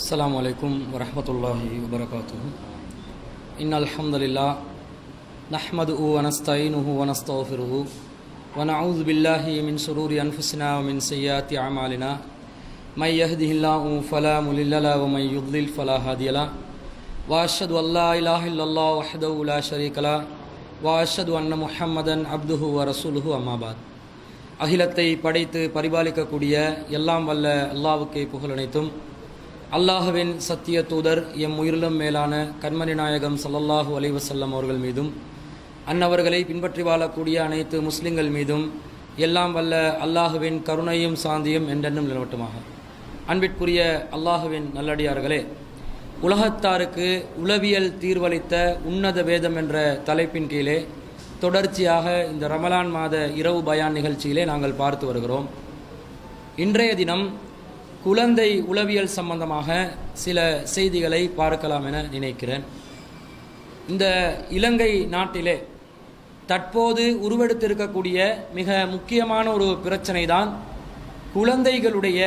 السلام عليكم ورحمة الله وبركاته. إن الحمد لله نحمده ونستعينه ونستغفره ونعوذ بالله من شرور أنفسنا ومن سيئات أعمالنا من يهده الله فلا مضل له ومن يضلل فلا هادي له وأشهد أن لا إله إلا الله وحده لا شريك له وأشهد أن محمدا عبده ورسوله أما بعد. அகிலத்தை படைத்து பரிபாலிக்கக்கூடிய எல்லாம் வல்ல அல்லாஹ்வுக்கே புகழ் அனைத்தும். அல்லாஹ்வின் சத்திய தூதர் எம் உயிரிலும் மேலான கண்மணி நாயகம் ஸல்லல்லாஹு அலைஹி வஸல்லம் அவர்கள் மீதும் அன்னவர்களை பின்பற்றி வாழக்கூடிய அனைத்து முஸ்லிம்கள் மீதும் எல்லாம் வல்ல அல்லாஹ்வின் கருணையும் சாந்தியும் என்றென்றும் நிலவட்டுமாக. அன்பிற்குரிய அல்லாஹ்வின் நல்லடியார்களே, உலகத்தாருக்கு உளவியல் தீர்வளித்த உன்னத வேதம் என்ற தலைப்பின் கீழே தொடர்ச்சியாக இந்த ரமலான் மாத இரவு பயான் நிகழ்ச்சியிலே நாங்கள் பார்த்து வருகிறோம். இன்றைய தினம் குழந்தை உளவியல் சம்பந்தமாக சில செய்திகளை பார்க்கலாம் என நினைக்கிறேன். இந்த இலங்கை நாட்டிலே தற்போது உருவெடுத்திருக்கக்கூடிய மிக முக்கியமான ஒரு பிரச்சனை தான் குழந்தைகளுடைய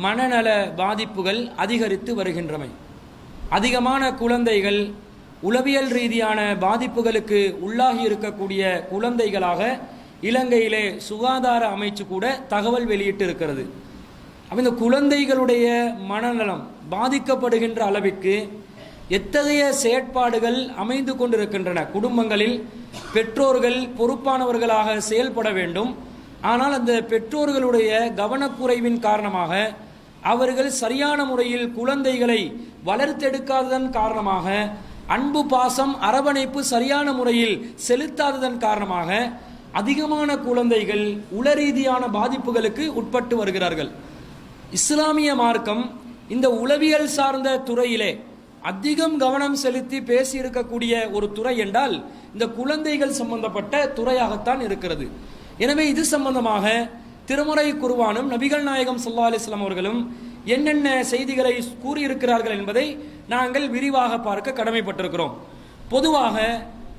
மனநல பாதிப்புகள் அதிகரித்து வருகின்றமை. அதிகமான குழந்தைகள் உளவியல் ரீதியான பாதிப்புகளுக்கு உள்ளாகி இருக்கக்கூடிய குழந்தைகளாக இலங்கையிலே சுகாதார அமைச்சு கூட தகவல் வெளியிட்டு இருக்கிறது. இந்த குழந்தைகளுடைய மனநலம் பாதிக்கப்படுகின்ற அளவிற்கு எத்தகைய செயற்பாடுகள் அமைந்து கொண்டிருக்கின்றன. குடும்பங்களில் பெற்றோர்கள் பொறுப்பானவர்களாக செயல்பட வேண்டும். ஆனால் அந்த பெற்றோர்களுடைய கவனக்குறைவின் காரணமாக அவர்கள் சரியான முறையில் குழந்தைகளை வளர்த்தெடுக்காததன் காரணமாக, அன்பு பாசம் அரவணைப்பு சரியான முறையில் செலுத்தாததன் காரணமாக அதிகமான குழந்தைகள் உளரீதியான பாதிப்புகளுக்கு உட்பட்டு வருகிறார்கள். இஸ்லாமிய மார்க்கம் இந்த உளவியல் சார்ந்த துறையிலே அதிகம் கவனம் செலுத்தி பேசியிருக்கக்கூடிய ஒரு துறை என்றால் இந்த குழந்தைகள் சம்பந்தப்பட்ட துறையாகத்தான் இருக்கிறது. எனவே இது சம்பந்தமாக திருமறை குர்ஆனும் நபிகள் நாயகம் ஸல்லல்லாஹு அலைஹி வஸல்லம் அவர்களும் என்னென்ன செய்திகளை கூறியிருக்கிறார்கள் என்பதை நாங்கள் விரிவாக பார்க்க கடமைப்பட்டிருக்கிறோம். பொதுவாக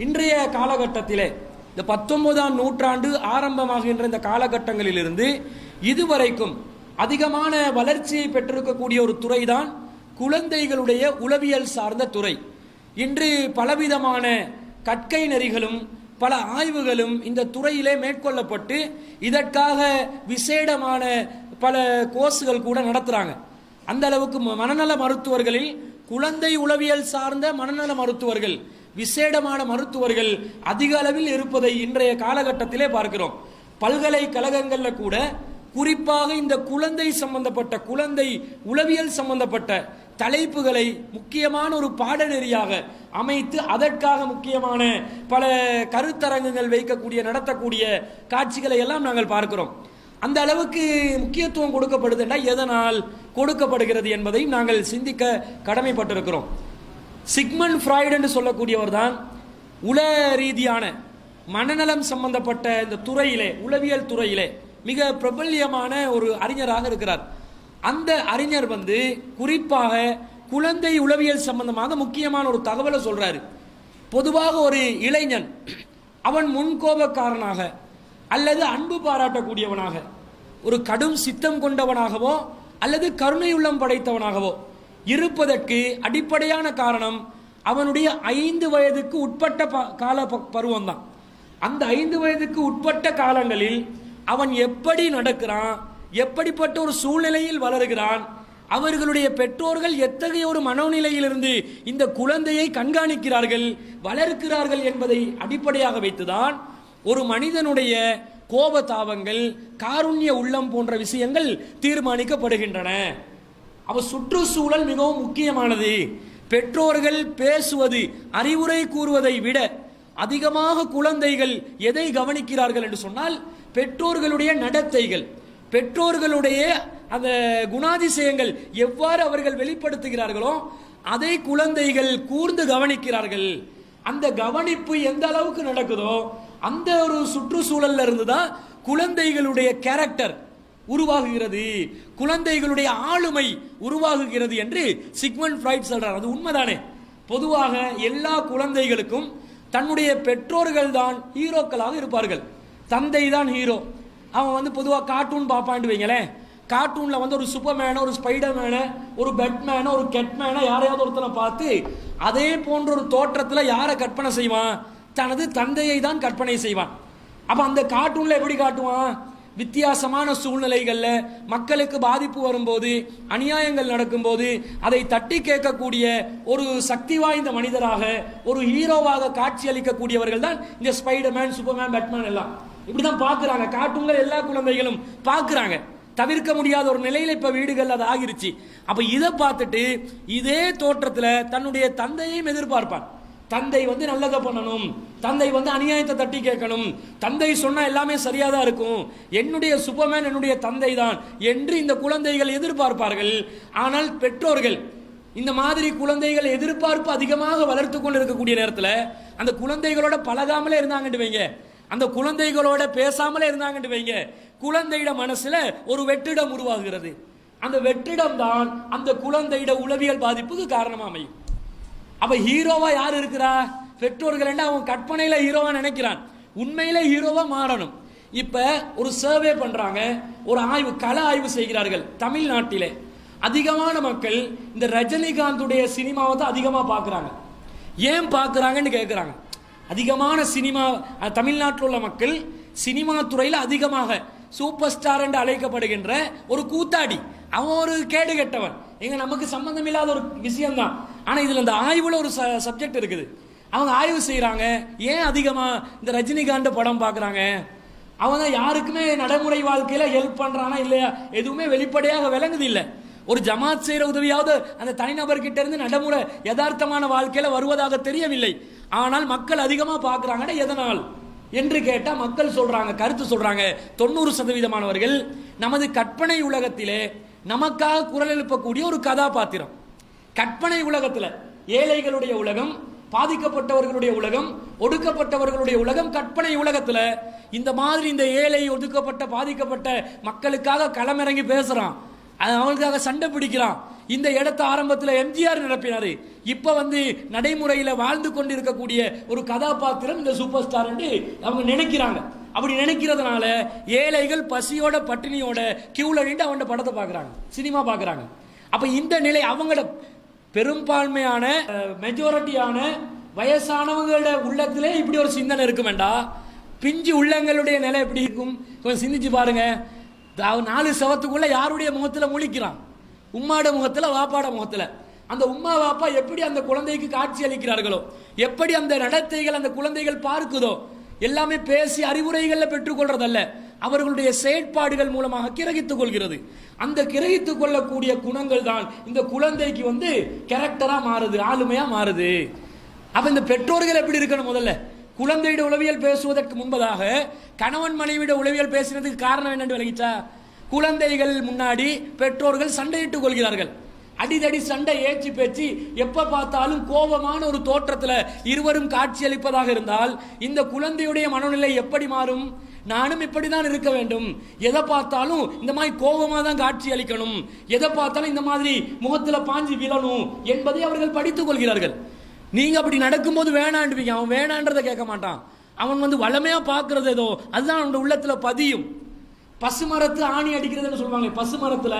இன்றைய காலகட்டத்திலே இந்த 19ஆம் நூற்றாண்டு ஆரம்பமாகின்ற இந்த காலகட்டங்களிலிருந்து இதுவரைக்கும் அதிகமான வளர்ச்சியை பெற்றிருக்கக்கூடிய ஒரு துறைதான் குழந்தைகளுடைய உளவியல் சார்ந்த துறை. இன்று பலவிதமான கற்கை நெறிகளும் பல ஆய்வுகளும் இந்த துறையிலே மேற்கொள்ளப்பட்டு இதற்காக விசேடமான பல கோர்ஸ்கள் கூட நடத்துறாங்க. அந்த அளவுக்கு மனநல மருத்துவர்களில் குழந்தை உளவியல் சார்ந்த மனநல மருத்துவர்கள், விசேடமான மருத்துவர்கள் அதிக அளவில் இருப்பதை இன்றைய காலகட்டத்திலே பார்க்கிறோம். பல்கலைக்கழகங்கள்ல கூட குறிப்பாக இந்த குழந்தை சம்பந்தப்பட்ட குழந்தை உளவியல் சம்பந்தப்பட்ட தலைப்புகளை முக்கியமான ஒரு பாடநெறியாக அமைத்து அதற்காக முக்கியமான பல கருத்தரங்குகள் வைக்கக்கூடிய நடத்தக்கூடிய காட்சிகளை எல்லாம் நாங்கள் பார்க்கிறோம். அந்த அளவுக்கு முக்கியத்துவம் கொடுக்கப்படுது என்றால் எதனால் கொடுக்கப்படுகிறது என்பதை நாங்கள் சிந்திக்க கடமைப்பட்டிருக்கிறோம். சிக்மண்ட் ஃப்ராய்டு என்று சொல்லக்கூடியவர் தான் உள ரீதியான மனநலம் சம்பந்தப்பட்ட இந்த துறையிலே, உளவியல் துறையிலே மிக பிரபல்யமான ஒரு அறிஞராக இருக்கிறார். அந்த அறிஞர் குறிப்பாக குழந்தை உளவியல் சம்பந்தமாக முக்கியமான ஒரு தகவலை சொல்றாரு. பொதுவாக ஒரு இளைஞன் அவன் முன்கோபக்காரனாக அல்லது அன்பு பாராட்டக்கூடியவனாக, ஒரு கடும் சித்தம் கொண்டவனாகவோ அல்லது கருணை உள்ளம் படைத்தவனாகவோ இருப்பதற்கு அடிப்படையான காரணம் அவனுடைய 5 வயதுக்கு உட்பட்ட கால பருவம் தான். அந்த 5 வயதுக்கு உட்பட்ட காலங்களில் அவன் எப்படி நடக்கிறான், எப்படிப்பட்ட ஒரு சூழ்நிலையில் வளருகிறான், அவர்களுடைய பெற்றோர்கள் எத்தகைய ஒரு மனோநிலையிலிருந்து இந்த குழந்தையை கண்காணிக்கிறார்கள் வளர்க்கிறார்கள் என்பதை அடிப்படையாக வைத்துதான் ஒரு மனிதனுடைய கோபதாபங்கள், காருண்ய உள்ளம் போன்ற விஷயங்கள் தீர்மானிக்கப்படுகின்றன. அவ சுற்றுச்சூழல் மிகவும் முக்கியமானது. பெற்றோர்கள் பேசுவது, அறிவுரை கூறுவதை விட அதிகமாக குழந்தைகள் எதை கவனிக்கிறார்கள் என்று சொன்னால் பெற்றோர்களுடைய நடத்தைகள், பெற்றோர்களுடைய அந்த குணாதிசயங்கள் எவ்வாறு அவர்கள் வெளிப்படுத்துகிறார்களோ அதை குழந்தைகள் கூர்ந்து கவனிக்கிறார்கள். அந்த கவனிப்பு எந்த அளவுக்கு நடக்குதோ அந்த ஒரு சுற்றுச்சூழல்ல இருந்துதான் குழந்தைகளுடைய கேரக்டர் உருவாகுகிறது, குழந்தைகளுடைய ஆளுமை உருவாகுகிறது என்று சிக்மண்ட் ஃப்ராய்ட் சொல்றார். அது உண்மைதானே? பொதுவாக எல்லா குழந்தைகளுக்கும் தன்னுடைய பெற்றோர்கள் தான் ஹீரோக்களாக இருப்பார்கள். தந்தை தான் ஹீரோ. அவன் பொதுவாக கார்ட்டூன் பார்ப்பான்னு வைங்களேன், கார்ட்டூன்ல வந்து ஒரு சூப்பர்மேனை, ஒரு ஸ்பைடர்மேனை, ஒரு பேட்மேனை, ஒரு கெட்மேனை யாரையாவது ஒருத்தனை பார்த்து அதே போன்ற ஒரு தோற்றத்தில் யாரை கற்பனை செய்வான்? தனது தந்தையை தான் கற்பனை செய்வான். அப்ப அந்த கார்ட்டூன்ல எப்படி காட்டுவான்? வித்தியாசமான சூழ்நிலைகள்ல மக்களுக்கு பாதிப்பு வரும்போது, அநியாயங்கள் நடக்கும்போது அதை தட்டி கேட்கக்கூடிய ஒரு சக்தி வாய்ந்த மனிதராக, ஒரு ஹீரோவாக காட்சி அளிக்கக்கூடியவர்கள் தான் இந்த ஸ்பைடர்மேன், சூப்பர்மேன், பேட்மேன் எல்லாம். இப்படிதான் பார்க்குறாங்க கார்ட்டூன்ல எல்லா குழந்தைகளும் பார்க்குறாங்க. தவிர்க்க முடியாத ஒரு நிலையில இப்ப வீடுகள் அது ஆகிருச்சு. அப்ப இதை பார்த்துட்டு இதே தோற்றத்தில் தன்னுடைய தந்தையையும் எதிர்பார்ப்பான். தந்தை வந்து நல்லதை பண்ணணும், தந்தை வந்து அநியாயத்தை தட்டி கேட்கணும், தந்தை சொன்னா எல்லாமே சரியா தான் இருக்கும், என்னுடைய சூப்பர்மேன் என்னுடைய தந்தை தான் என்று இந்த குழந்தைகள் எதிர்பார்ப்பார்கள். ஆனால் பெற்றோர்கள் இந்த மாதிரி குழந்தைகள் எதிர்பார்ப்பு அதிகமாக வளர்த்து கொண்டு இருக்கக்கூடிய நேரத்தில் அந்த குழந்தைகளோட பழகாமலே இருந்தாங்கன்னு வைங்க, அந்த குழந்தைகளோட பேசாமலே இருந்தாங்கன்னு வைங்க, குழந்தையிட மனசுல ஒரு வெற்றிடம் உருவாகிறது. அந்த வெற்றிடம் தான் அந்த குழந்தையிட உளவியல் பாதிப்புக்கு காரணமா அமையும். அப்ப ஹீரோவா யார் இருக்கிறா? பெற்றோர்கள். அவன் கற்பனையில ஹீரோவா நினைக்கிறான், உண்மையில ஹீரோவா மாறணும். இப்ப ஒரு சர்வே பண்றாங்க, ஒரு ஆய்வு, கள ஆய்வு செய்கிறார்கள். தமிழ்நாட்டிலே அதிகமான மக்கள் இந்த ரஜினிகாந்துடைய சினிமாவை தான் அதிகமா பாக்குறாங்க. ஏன் பாக்குறாங்கன்னு கேட்கிறாங்க. அதிகமான சினிமா தமிழ்நாட்டில் உள்ள மக்கள் சினிமா துறையில் அதிகமாக சூப்பர் ஸ்டார் என்று அழைக்கப்படுகின்ற ஒரு கூத்தாடி, அவன் ஒரு கேடு கெட்டவன், எங்க நமக்கு சம்பந்தம் இல்லாத ஒரு விஷயம் தான். ஆனா இதுல இந்த ஆய்வுல ஒரு சப்ஜெக்ட் இருக்குது. அவங்க ஆய்வு செய்யறாங்க, ஏன் அதிகமா இந்த ரஜினிகாந்த் படம் பாக்குறாங்க? அவன் தான் யாருக்குமே நடைமுறை வாழ்க்கையில ஹெல்ப் பண்றானா இல்லையா எதுவுமே வெளிப்படையாக விளங்குது இல்லை. ஒரு ஜமாத் செய்யற உதவியாவது அந்த தனிநபர் கிட்ட இருந்து நடைமுறை யதார்த்தமான வாழ்க்கையில வருவதாக தெரியவில்லை. ஆனால் மக்கள் அதிகமா பாக்குறாங்கன்னா எதனால் என்று கேட்டா மக்கள் சொல்றாங்க, கருத்து சொல்றாங்க, 90% நமது கற்பனை உலகத்திலே நமக்காக குரல் எழுப்பக்கூடிய ஒரு கதாபாத்திரம். கற்பனை உலகத்துல ஏழைகளுடைய உலகம், பாதிக்கப்பட்டவர்களுடைய உலகம், ஒடுக்கப்பட்டவர்களுடைய உலகம். கற்பனை உலகத்துல இந்த மாதிரி இந்த ஏழை, ஒதுக்கப்பட்ட, பாதிக்கப்பட்ட மக்களுக்காக களமிறங்கி பேசுறான், அவங்களுக்காக சண்டை பிடிக்கிறான். இந்த இடத்தை ஆரம்பத்தில் எம்ஜிஆர் நிரப்பினாரு. இப்ப வந்து நடைமுறையில வாழ்ந்து கொண்டு இருக்கக்கூடிய ஒரு கதாபாத்திரம் இந்த சூப்பர் ஸ்டார் என்று அவங்க நினைக்கிறாங்க. அப்படி நினைக்கிறதுனால ஏழைகள் பசியோட பட்டினியோட கியூல நின்று அவன் படத்தை பார்க்கறாங்க, சினிமா பார்க்கறாங்க. அப்ப இந்த நிலை அவங்களோட பெரும்பான்மையான மெஜாரிட்டியான வயசானவங்களோட உள்ளத்திலே இப்படி ஒரு சிந்தனை இருக்கும் வேண்டா, பிஞ்சு உள்ளங்களுடைய நிலை எப்படி இருக்கும் கொஞ்சம் சிந்திச்சு பாருங்க. 4 சவத்துக்குள்ள யாருடைய முகத்துல முழிக்கிறான்? உம்மாட முகத்துல, வாப்பாட முகத்துல. அந்த உம்மா வாப்பா எப்படி அந்த குழந்தைக்கு காட்சி அளிக்கிறார்களோ, எப்படி அந்த நடத்தைகள் அந்த குழந்தைகள் பார்க்குதோ, எல்லாமே பேசி அறிவுரைகள்ல பெற்றுக்கொள்றதல்ல, அவர்களுடைய செயற்பாடுகள் மூலமாக கிரகித்துக் கொள்கிறது. அந்த கிரகித்துக் கொள்ளக்கூடிய குணங்கள் தான் இந்த குழந்தைக்கு வந்து கேரக்டரா மாறுது, ஆளுமையா மாறுது. அப்ப இந்த பெற்றோர்கள் எப்படி இருக்கணும்? முதல்ல குழந்தையிட உளவியல் பேசுவதற்கு முன்பதாக கணவன் மனைவிட உளவியல் பேசுறதுக்கு காரணம் என்னன்னு விளங்கிச்சா? குழந்தைகள் முன்னாடி பெற்றோர்கள் சண்டையிட்டுக் கொள்கிறார்கள், அடிதடி சண்டை, ஏச்சி பேச்சு, எப்ப பார்த்தாலும் கோபமான ஒரு தோற்றத்தில் இருவரும் காட்சி அளிப்பதாக இருந்தால் இந்த குழந்தையுடைய மனநிலை எப்படி மாறும்? நானும் இப்படிதான் இருக்க வேண்டும், எதை பார்த்தாலும் இந்த மாதிரி கோபமா தான் காட்சி அளிக்கணும், எதை பார்த்தாலும் இந்த மாதிரி முகத்துல பாஞ்சி விழணும் என்பதை அவர்கள் படித்துக் கொள்கிறார்கள். நீங்க அப்படி நடக்கும்போது வேணாண்டுவீங்க, அவன் வேணான்றதை கேட்க மாட்டான். அவன் வந்து வளமையா பார்க்கறது ஏதோ அதுதான் அவனோட உள்ளத்துல பதியும். பசுமரத்து ஆணி அடிக்கிறதுன்னு சொல்லுவாங்க, பசுமரத்துல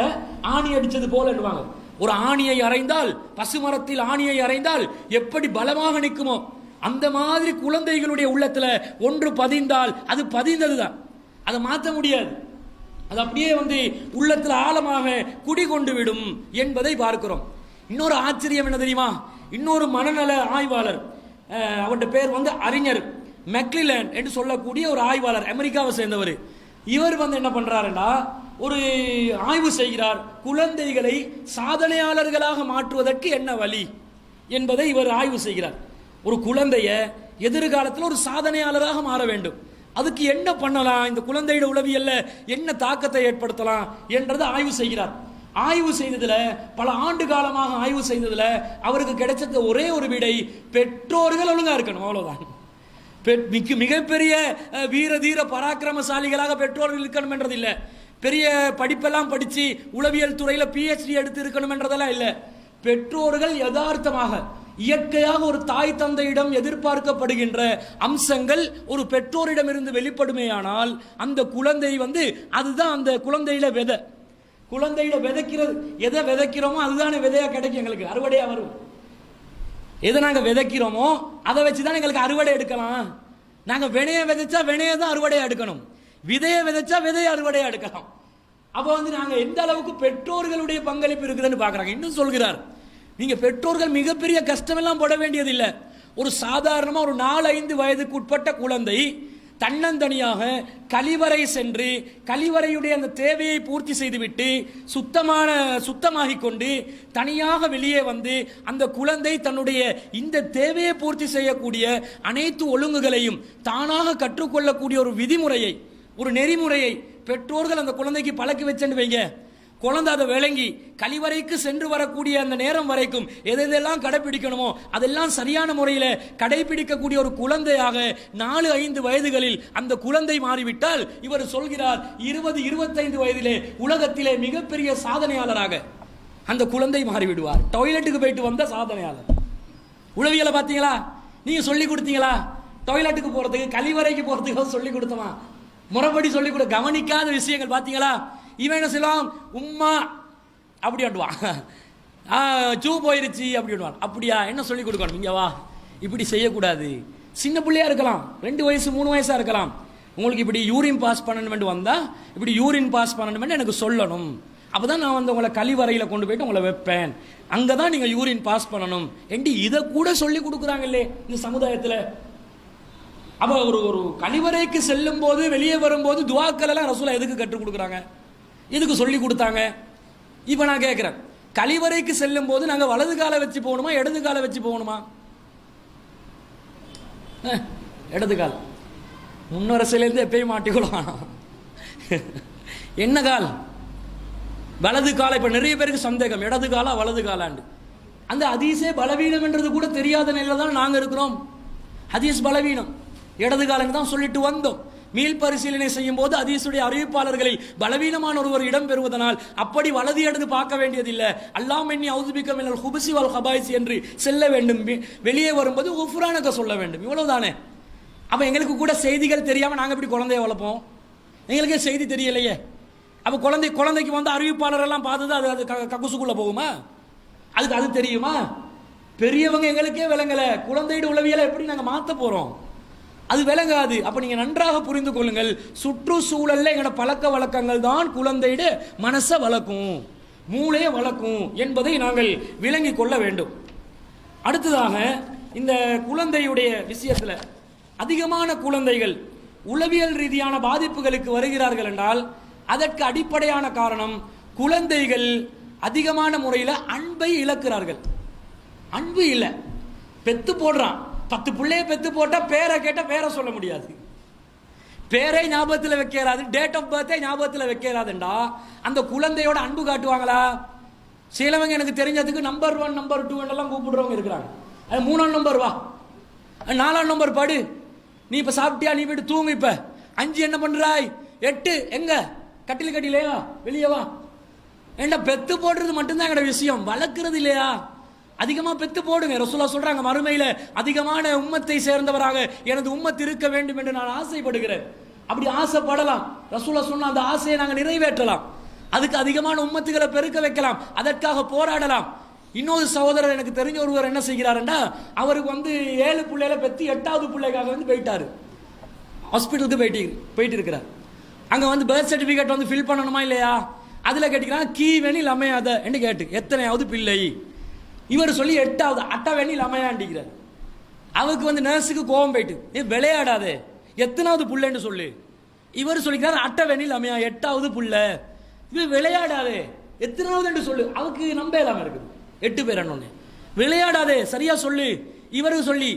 ஆணி அடிச்சது போல. ஒரு ஆணியை அறைந்தால், பசுமரத்தில் ஆணியை அறைந்தால் எப்படி பலமாக நிற்குமோ அந்த மாதிரி குழந்தைகளுடைய உள்ளத்துல ஒன்று பதிந்தால் அது பதிந்ததுதான், அதை மாற்ற முடியாது. அது அப்படியே வந்து உள்ளத்துல ஆழமாக குடிகொண்டு விடும் என்பதை பார்க்கிறோம். இன்னொரு ஆச்சரியம் என்ன தெரியுமா? இன்னொரு மனநல ஆய்வாளர், அவருடைய பேர் வந்து அறிஞர் மெக்லிலேண்ட் என்று சொல்லக்கூடிய ஒரு ஆய்வாளர், அமெரிக்காவை சேர்ந்தவர். இவர் வந்து என்ன பண்றாருன்னா ஒரு ஆய்வு செய்கிறார், குழந்தைகளை சாதனையாளர்களாக மாற்றுவதற்கு என்ன வழி என்பதை இவர் ஆய்வு செய்கிறார். ஒரு குழந்தைய எதிர்காலத்தில் ஒரு சாதனையாளராக மாற வேண்டும், அதுக்கு என்ன பண்ணலாம், இந்த குழந்தையோட உளவியல்ல என்ன தாக்கத்தை ஏற்படுத்தலாம் என்றதை ஆய்வு செய்கிறார். ஆய்வு செய்ததுல, பல ஆண்டு காலமாக ஆய்வு செய்ததுல அவருக்கு கிடைச்சது ஒரே ஒரு விடை, பெற்றோர்கள் ஒழுங்கா இருக்கணும், அவ்வளவுதான். மிகப்பெரிய வீர தீர பராக்கிரமசாலிகளாக பெற்றோர்கள் இருக்கணும் என்றது இல்லை, பெரிய படிப்பெல்லாம் படிச்சு உளவியல் துறையில PhD எடுத்து இருக்கணும் என்றதெல்லாம் இல்லை. பெற்றோர்கள் யதார்த்தமாக இயற்கையாக ஒரு தாய் தந்தையிடம் எதிர்பார்க்கப்படுகின்ற அம்சங்கள் ஒரு பெற்றோரிடம் இருந்து வெளிப்படுமேயானால் அந்த குழந்தை வந்து அதுதான் அந்த குழந்தையில விதை. குழந்தையில விதைக்கிறது, எதை விதைக்கிறோமோ அதுதானே விதையா கிடைக்கும், எங்களுக்கு அறுவடையா வரும். எதை நாங்கள் விதைக்கிறோமோ அதை வச்சு தான் எங்களுக்கு அறுவடை எடுக்கலாம். நாங்கள் வினையை விதைச்சா வினையை தான் அறுவடையா எடுக்கணும், விதையை விதைச்சா விதையை அறுவடையா எடுக்கலாம். அப்போ நாங்கள் எந்த அளவுக்கு பெற்றோர்களுடைய பங்களிப்பு இருக்குதுன்னு பார்க்குறாங்க. இன்னும் சொல்கிறார், நீங்கள் பெற்றோர்கள் மிகப்பெரிய கஷ்டமெல்லாம் போட வேண்டியதில்லை. ஒரு சாதாரணமாக ஒரு 4-5 வயதுக்கு உட்பட்ட குழந்தை தன்னந்தனியாக கழிவறை சென்று கழிவறையுடைய அந்த தேவையை பூர்த்தி செய்துவிட்டு சுத்தமாகி கொண்டு தனியாக வெளியே வந்து அந்த குழந்தை தன்னுடைய இந்த தேவையை பூர்த்தி செய்யக்கூடிய அனைத்து ஒழுங்குகளையும் தானாக கற்றுக்கொள்ளக்கூடிய ஒரு விதிமுறையை, ஒரு நெறிமுறையை பெற்றோர்கள் அந்த குழந்தைக்கு பழக்கி வச்சுன்னு வைங்க. குழந்தை அதை விளங்கி கழிவறைக்கு சென்று வரக்கூடிய அந்த நேரம் வரைக்கும் எதெல்லாம் கடைபிடிக்கணுமோ அதெல்லாம் சரியான முறையில் கடைபிடிக்கக்கூடிய ஒரு குழந்தையாக 4-5 வயதுகளில் அந்த குழந்தை மாறிவிட்டால் இவர் சொல்கிறார் 20-25 வயதிலே உலகத்திலே மிகப்பெரிய சாதனையாளராக அந்த குழந்தை மாறிவிடுவார். டாய்லெட்டுக்கு போயிட்டு வந்த சாதனையாளர். உளவியலை பார்த்தீங்களா? நீங்க சொல்லி கொடுத்தீங்களா? டாய்லெட்டுக்கு போறதுக்கு கழிவறைக்கு போறதுக்கு சொல்லி கொடுத்தமா? முறைப்படி சொல்லி கொடு. கவனிக்காத விஷயங்கள் பார்த்தீங்களா? இவன் என்ன செய்யலாம், உம்மா அப்படி ஆடுவான், ஜூ போயிருச்சு அப்படி ஆடுவான். அப்படியா, என்ன சொல்லி கொடுக்கணும், இங்க வா, இப்படி செய்யக்கூடாது. சின்ன பிள்ளையா இருக்கலாம், 2 வயசு 3 வயசா இருக்கலாம். உங்களுக்கு இப்படி யூரின் பாஸ் பண்ணணும் வந்தா இப்படி யூரின் பாஸ் பண்ணணும் எனக்கு சொல்லணும். அப்பதான் நான் வந்து உங்களை கழிவறையில கொண்டு போயிட்டு உங்களை வைப்பேன், அங்கதான் நீங்க யூரின் பாஸ் பண்ணணும் என்று இதை கூட சொல்லி கொடுக்குறாங்க இல்லையே இந்த சமுதாயத்தில். அப்ப ஒரு கழிவறைக்கு செல்லும் போது வெளியே வரும்போது துவாக்கள் எல்லாம் ரசூலா எதுக்கு கற்றுக் கொடுக்குறாங்க, எதுக்கு சொல்லி கொடுத்தாங்க? இப்ப நான் கேட்கிறேன், கழிவறைக்கு செல்லும் போது நாங்க வலது காலை வச்சு போகணுமா இடது காலை வச்சு போகணுமா? இடது கால். முன்னரசிலிருந்து எப்பயும் மாட்டிக்கொள்ளும். என்ன கால்? வலது கால. இப்ப நிறைய பேருக்கு சந்தேகம், இடது காலா வலது காலாண்டு. அந்த ஹதீஸே பலவீனம் என்றது கூட தெரியாத நிலையில தான் நாங்க இருக்கிறோம். ஹதீஸ் பலவீனம், இடது காலம் தான் சொல்லிட்டு வந்தோம். மீள் பரிசீலனை செய்யும் போது ஹதீஸுடைய அறிவிப்பாளர்களில் பலவீனமான ஒருவர் இடம் பெறுவதனால் அப்படி வலது இடது பார்க்க வேண்டியதில்லை. அல்லாஹ் இன்னி அவுதுபிக்க மினல் ஹுபுஸி வல் ஹபாயிஸ் என்று செல்ல வேண்டும். வெளியே வரும்போது குஃப்ரானக சொல்ல வேண்டும், இவ்வளவுதானே. அப்ப எங்களுக்கு கூட செய்திகள் தெரியாம நாங்க இப்படி குழந்தைய வளர்ப்போம்? எங்களுக்கே செய்தி தெரியலையே. அப்ப குழந்தைக்கு வந்து அறிவிப்பாளர் எல்லாம் பார்த்தது அது கக்குசுக்குள்ள போகுமா? அதுக்கு அது தெரியுமா? பெரியவங்க எங்களுக்கே விளங்கல, குழந்தையோட உளவியலை எப்படி நாங்க மாத்த போறோம்? அது விளங்காது. அப்ப நீங்க நன்றாக புரிந்து கொள்ளுங்கள், சுற்றுச்சூழல்ல எங்களோட பழக்க வழக்கங்கள் தான் குழந்தையோட மனசை வளர்க்கும், மூளையை வளர்க்கும் என்பதை நாங்கள் விளங்கிக் கொள்ள வேண்டும். அடுத்ததாக இந்த குழந்தையுடைய விஷயத்துல அதிகமான குழந்தைகள் உளவியல் ரீதியான பாதிப்புகளுக்கு வருகிறார்கள் என்றால் அதற்கு அடிப்படையான காரணம் குழந்தைகள் அதிகமான முறையில் அன்பை இழக்கிறார்கள். அன்பு இல்லை, பெத்து போடுறான். 10 பிள்ளைய பெத்து போட்டா பேரை கேட்ட பேரை சொல்ல முடியாது, பேரை ஞாபகத்தில் வைக்கிறாது, டேட் ஆஃப் பர்த்தை ஞாபகத்தில் வைக்கிறாதுண்டா அந்த குழந்தையோட அன்பு காட்டுவாங்களா? சிலவங்க எனக்கு தெரிஞ்சதுக்கு நம்பர் 1 நம்பர் 2 எல்லாம் கூப்பிடுறவங்க இருக்கிறாங்க. அது 3ஆம் நம்பர் வா, 4ஆம் நம்பர் படு, நீ இப்ப சாப்பிட்டியா, நீ போயிட்டு தூங்கு, இப்ப 5 என்ன பண்றாய், 8 எங்க கட்டில் கட்டிலையா, வெளியே வா. ஏண்டா பெத்து போடுறது மட்டும்தான் எங்கட விஷயம், வளர்க்கறது இல்லையா? அதிகமா பெத்து போடுங்க. ரசூலா சொல்றாங்க, மறுமையில அதிகமான உம்மத்தை சேர்ந்தவராக எனது உம்மத் இருக்க வேண்டும் என்று நான் ஆசைப்படுகிறேன். அப்படி ஆசைப்படலாம், ரசூலா சொன்ன அந்த ஆசையை நாங்கள் நிறைவேற்றலாம், அதுக்கு அதிகமான உம்மத்துகளை பெருக்க வைக்கலாம், அதற்காக போராடலாம். இன்னொரு சகோதரர் எனக்கு தெரிஞ்ச ஒருவர் என்ன செய்கிறாருன்னா, அவருக்கு வந்து 7 பிள்ளைகளை பெத்து 8வது பிள்ளைக்காக வந்து போயிட்டாரு, ஹாஸ்பிட்டலுக்கு போயிட்டு இருக்கிறார். அங்க வந்து பர்த் சர்டிபிகேட் வந்து ஃபில் பண்ணணுமா இல்லையா, அதுல கேட்டுக்கிறாங்க கீ வேணில் அமையாத என்று கேட்டு எத்தனையாவது பிள்ளை, இவர் சொல்லி 8வது அட்டை வேணில் அமையாண்டிக்கிறார். அவருக்கு வந்து நர்ஸுக்கு கோபம் போயிட்டு, நீ விளையாடாதே எத்தனாவது புள்ளைன்னு சொல்லு. இவர் சொல்லிக்கிறார் அட்டை வேணில் அமையா 8வது புள்ள, இது விளையாடாதே எத்தனாவது என்று சொல்லு. அவருக்கு நம்ப இல்லாம இருக்குது, 8 பேர் என்ன விளையாடாதே சரியா சொல்லு. இவருக்கு சொல்லி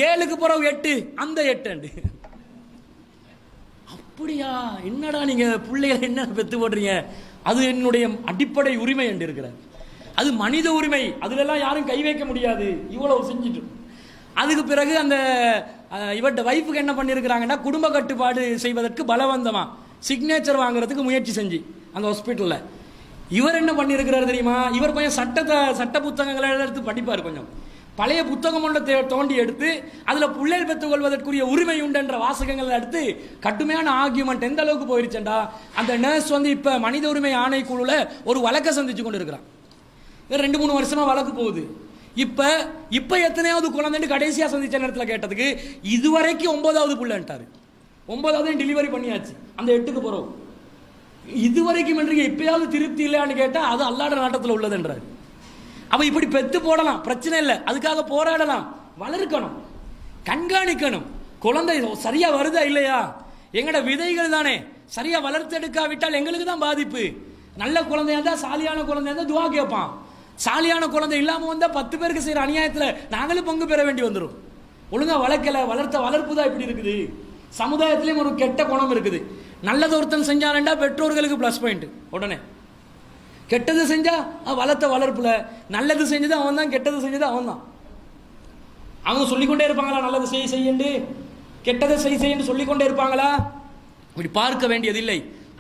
7க்கு பிறகு 8 அந்த 8 அப்படியா, என்னடா நீங்க பிள்ளைகளை என்ன பெத்து போடுறீங்க, அது என்னுடைய அடிப்படை உரிமை என்று இருக்கிறார். அது மனித உரிமை, அதுல எல்லாம் யாரும் கை வைக்க முடியாது. இவ்வளவு செஞ்சுட்டு அதுக்கு பிறகு அந்த இவர்கிட்ட வைஃபுக்கு என்ன பண்ணிருக்கிறாங்கன்னா, குடும்ப கட்டுப்பாடு செய்வதற்கு பலவந்தமா சிக்னேச்சர் வாங்குறதுக்கு முயற்சி செஞ்சு அந்த ஹாஸ்பிட்டல்ல. இவர் என்ன பண்ணிருக்கிறார் தெரியுமா, இவர் கொஞ்சம் சட்ட புத்தகங்களை எடுத்து படிப்பார், கொஞ்சம் பழைய புத்தகம் ஒன்றை தோண்டி எடுத்து அதுல புள்ளைகள் பெற்றுக் கொள்வதற்குரிய உரிமை உண்டு என்ற வாசகங்கள் எடுத்து கடுமையான ஆர்கியூமெண்ட் எந்த அளவுக்கு போயிருச்சுண்டா, அந்த நர்ஸ் இப்ப மனித உரிமை ஆணைக்குழுல ஒரு வழக்கை சந்திச்சு கொண்டு இருக்கிறான். 2-3 வருஷமா வழக்கு போகுது. இப்ப எத்தனையாவது குழந்தைன்னு கடைசியா சந்திச்ச நேரத்தில் கேட்டதுக்கு இதுவரைக்கும் 9வது புள்ளன்ட்டாரு. 9வது டெலிவரி பண்ணியாச்சு, அந்த 8க்கு போறோம். இதுவரைக்கும் இப்பயாவது திருப்தி இல்லையான்னு கேட்டா அது அல்லாட நாட்டத்தில் உள்ளதுன்றாரு. அவ இப்படி பெத்து போடலாம், பிரச்சனை இல்லை, அதுக்காக போராடலாம், வளர்க்கணும், கண்காணிக்கணும். குழந்தை சரியா வருதா இல்லையா, எங்கட விதைகள் தானே சரியா வளர்த்தெடுக்காவிட்டால் எங்களுக்கு தான் பாதிப்பு. நல்ல குழந்தையா இருந்தா, சாலியான குழந்தையா இருந்தா துவா கேட்பான். சாலியான குழந்தை இல்லாம வந்தா 10 பேருக்கு செய்யற அநியாயத்துல நாங்களும் பங்கு பெற வேண்டி வந்துடும். ஒழுங்கா வளர்க்கல, வளர்ப்பு தான் இப்படி இருக்குது. சமுதாயத்திலையும் ஒரு கெட்ட குணம் இருக்குது. நல்லது ஒருத்தன் செஞ்சானண்டா பெற்றோர்களுக்கு பிளஸ் பாயிண்ட், உடனே கெட்டது செஞ்சா வளர்த்த வளர்ப்புல, நல்லது செஞ்சது அவன் தான், கெட்டது செஞ்சது அவன் தான். அவங்க சொல்லிக்கொண்டே இருப்பாங்களா, நல்லது செய்யண்டு கெட்டதை செய்யன்னு சொல்லிக்கொண்டே இருப்பாங்களா? இப்படி பார்க்க வேண்டியதில்லை.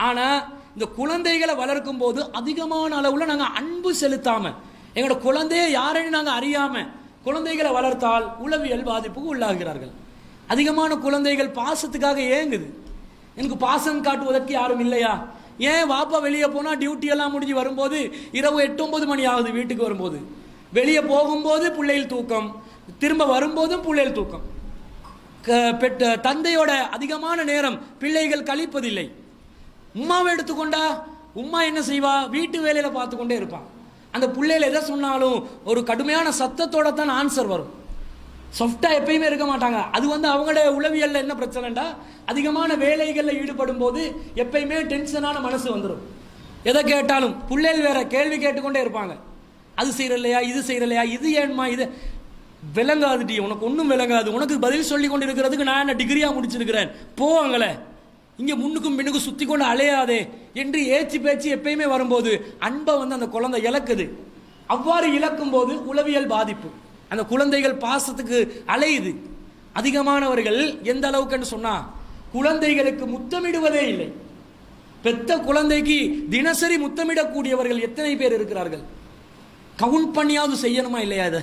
ஆனா இந்த குழந்தைகளை வளர்க்கும் போது அதிகமான அளவுல நாங்க அன்பு செலுத்தாம, எங்களோட குழந்தைய யாருன்னு நாங்க அறியாம குழந்தைகளை வளர்த்தால் உளவியல் பாதிப்புக்கு உள்ளாகிறார்கள். அதிகமான குழந்தைகள் பாசத்துக்காக ஏங்குது. எனக்கு பாசம் காட்டுவதற்கு யாரும் இல்லையா? ஏன் வாப்பா வெளியே போனா டியூட்டி எல்லாம் முடிஞ்சு வரும்போது இரவு 8-9 மணி ஆகுது வீட்டுக்கு வரும்போது, வெளியே போகும்போது பிள்ளைகள் தூக்கம், திரும்ப வரும்போதும் பிள்ளைகள் தூக்கம். தந்தையோட அதிகமான நேரம் பிள்ளைகள் கழிப்பதில்லை. உம்மாவை எடுத்துக்கொண்டா, உம்மா என்ன செய்வா, வீட்டு வேலையில பார்த்து கொண்டே இருப்பான். அந்த பிள்ளைகள் எதை சொன்னாலும் ஒரு கடுமையான சத்தத்தோட தான் ஆன்சர் வரும். சாஃப்டா எப்பயுமே இருக்க மாட்டாங்க. அது அவங்களோட உளவியல்ல என்ன பிரச்சனைடா, அதிகமான வேலைகளில் ஈடுபடும் போது எப்பயுமே டென்ஷனான மனசு வந்துடும். எதை கேட்டாலும் பிள்ளைகள் வேற கேள்வி கேட்டுக்கொண்டே இருப்பாங்க. அது செய்யறலையா, இது செய்யறலையா, இது ஏன்மா, இது விளங்காதுடி, உனக்கு ஒன்றும் விளங்காது, உனக்கு பதில் சொல்லி கொண்டு இருக்கிறதுக்கு நான் என்ன டிகிரியா முடிச்சிருக்கிறேன், போவாங்கள இங்க முன்னுக்கும் பின்னுக்கும் சுத்தி கொண்டு அலையாதே என்று ஏச்சி பேச்சு எப்பயுமே வரும்போது அன்பை அந்த குழந்தை இழக்குது. அவ்வாறு இழக்கும் போது உளவியல் பாதிப்பு, அந்த குழந்தைகள் பாசத்துக்கு அலையுது. அதிகமானவர்கள் எந்த அளவுக்கு சொன்னா குழந்தைகளுக்கு முத்தமிடுவதே இல்லை. பெத்த குழந்தைக்கு தினசரி முத்தமிடக்கூடியவர்கள் எத்தனை பேர் இருக்கிறார்கள்? கவுண்ட் பண்ணியாவது செய்யணுமா இல்லையா? இதை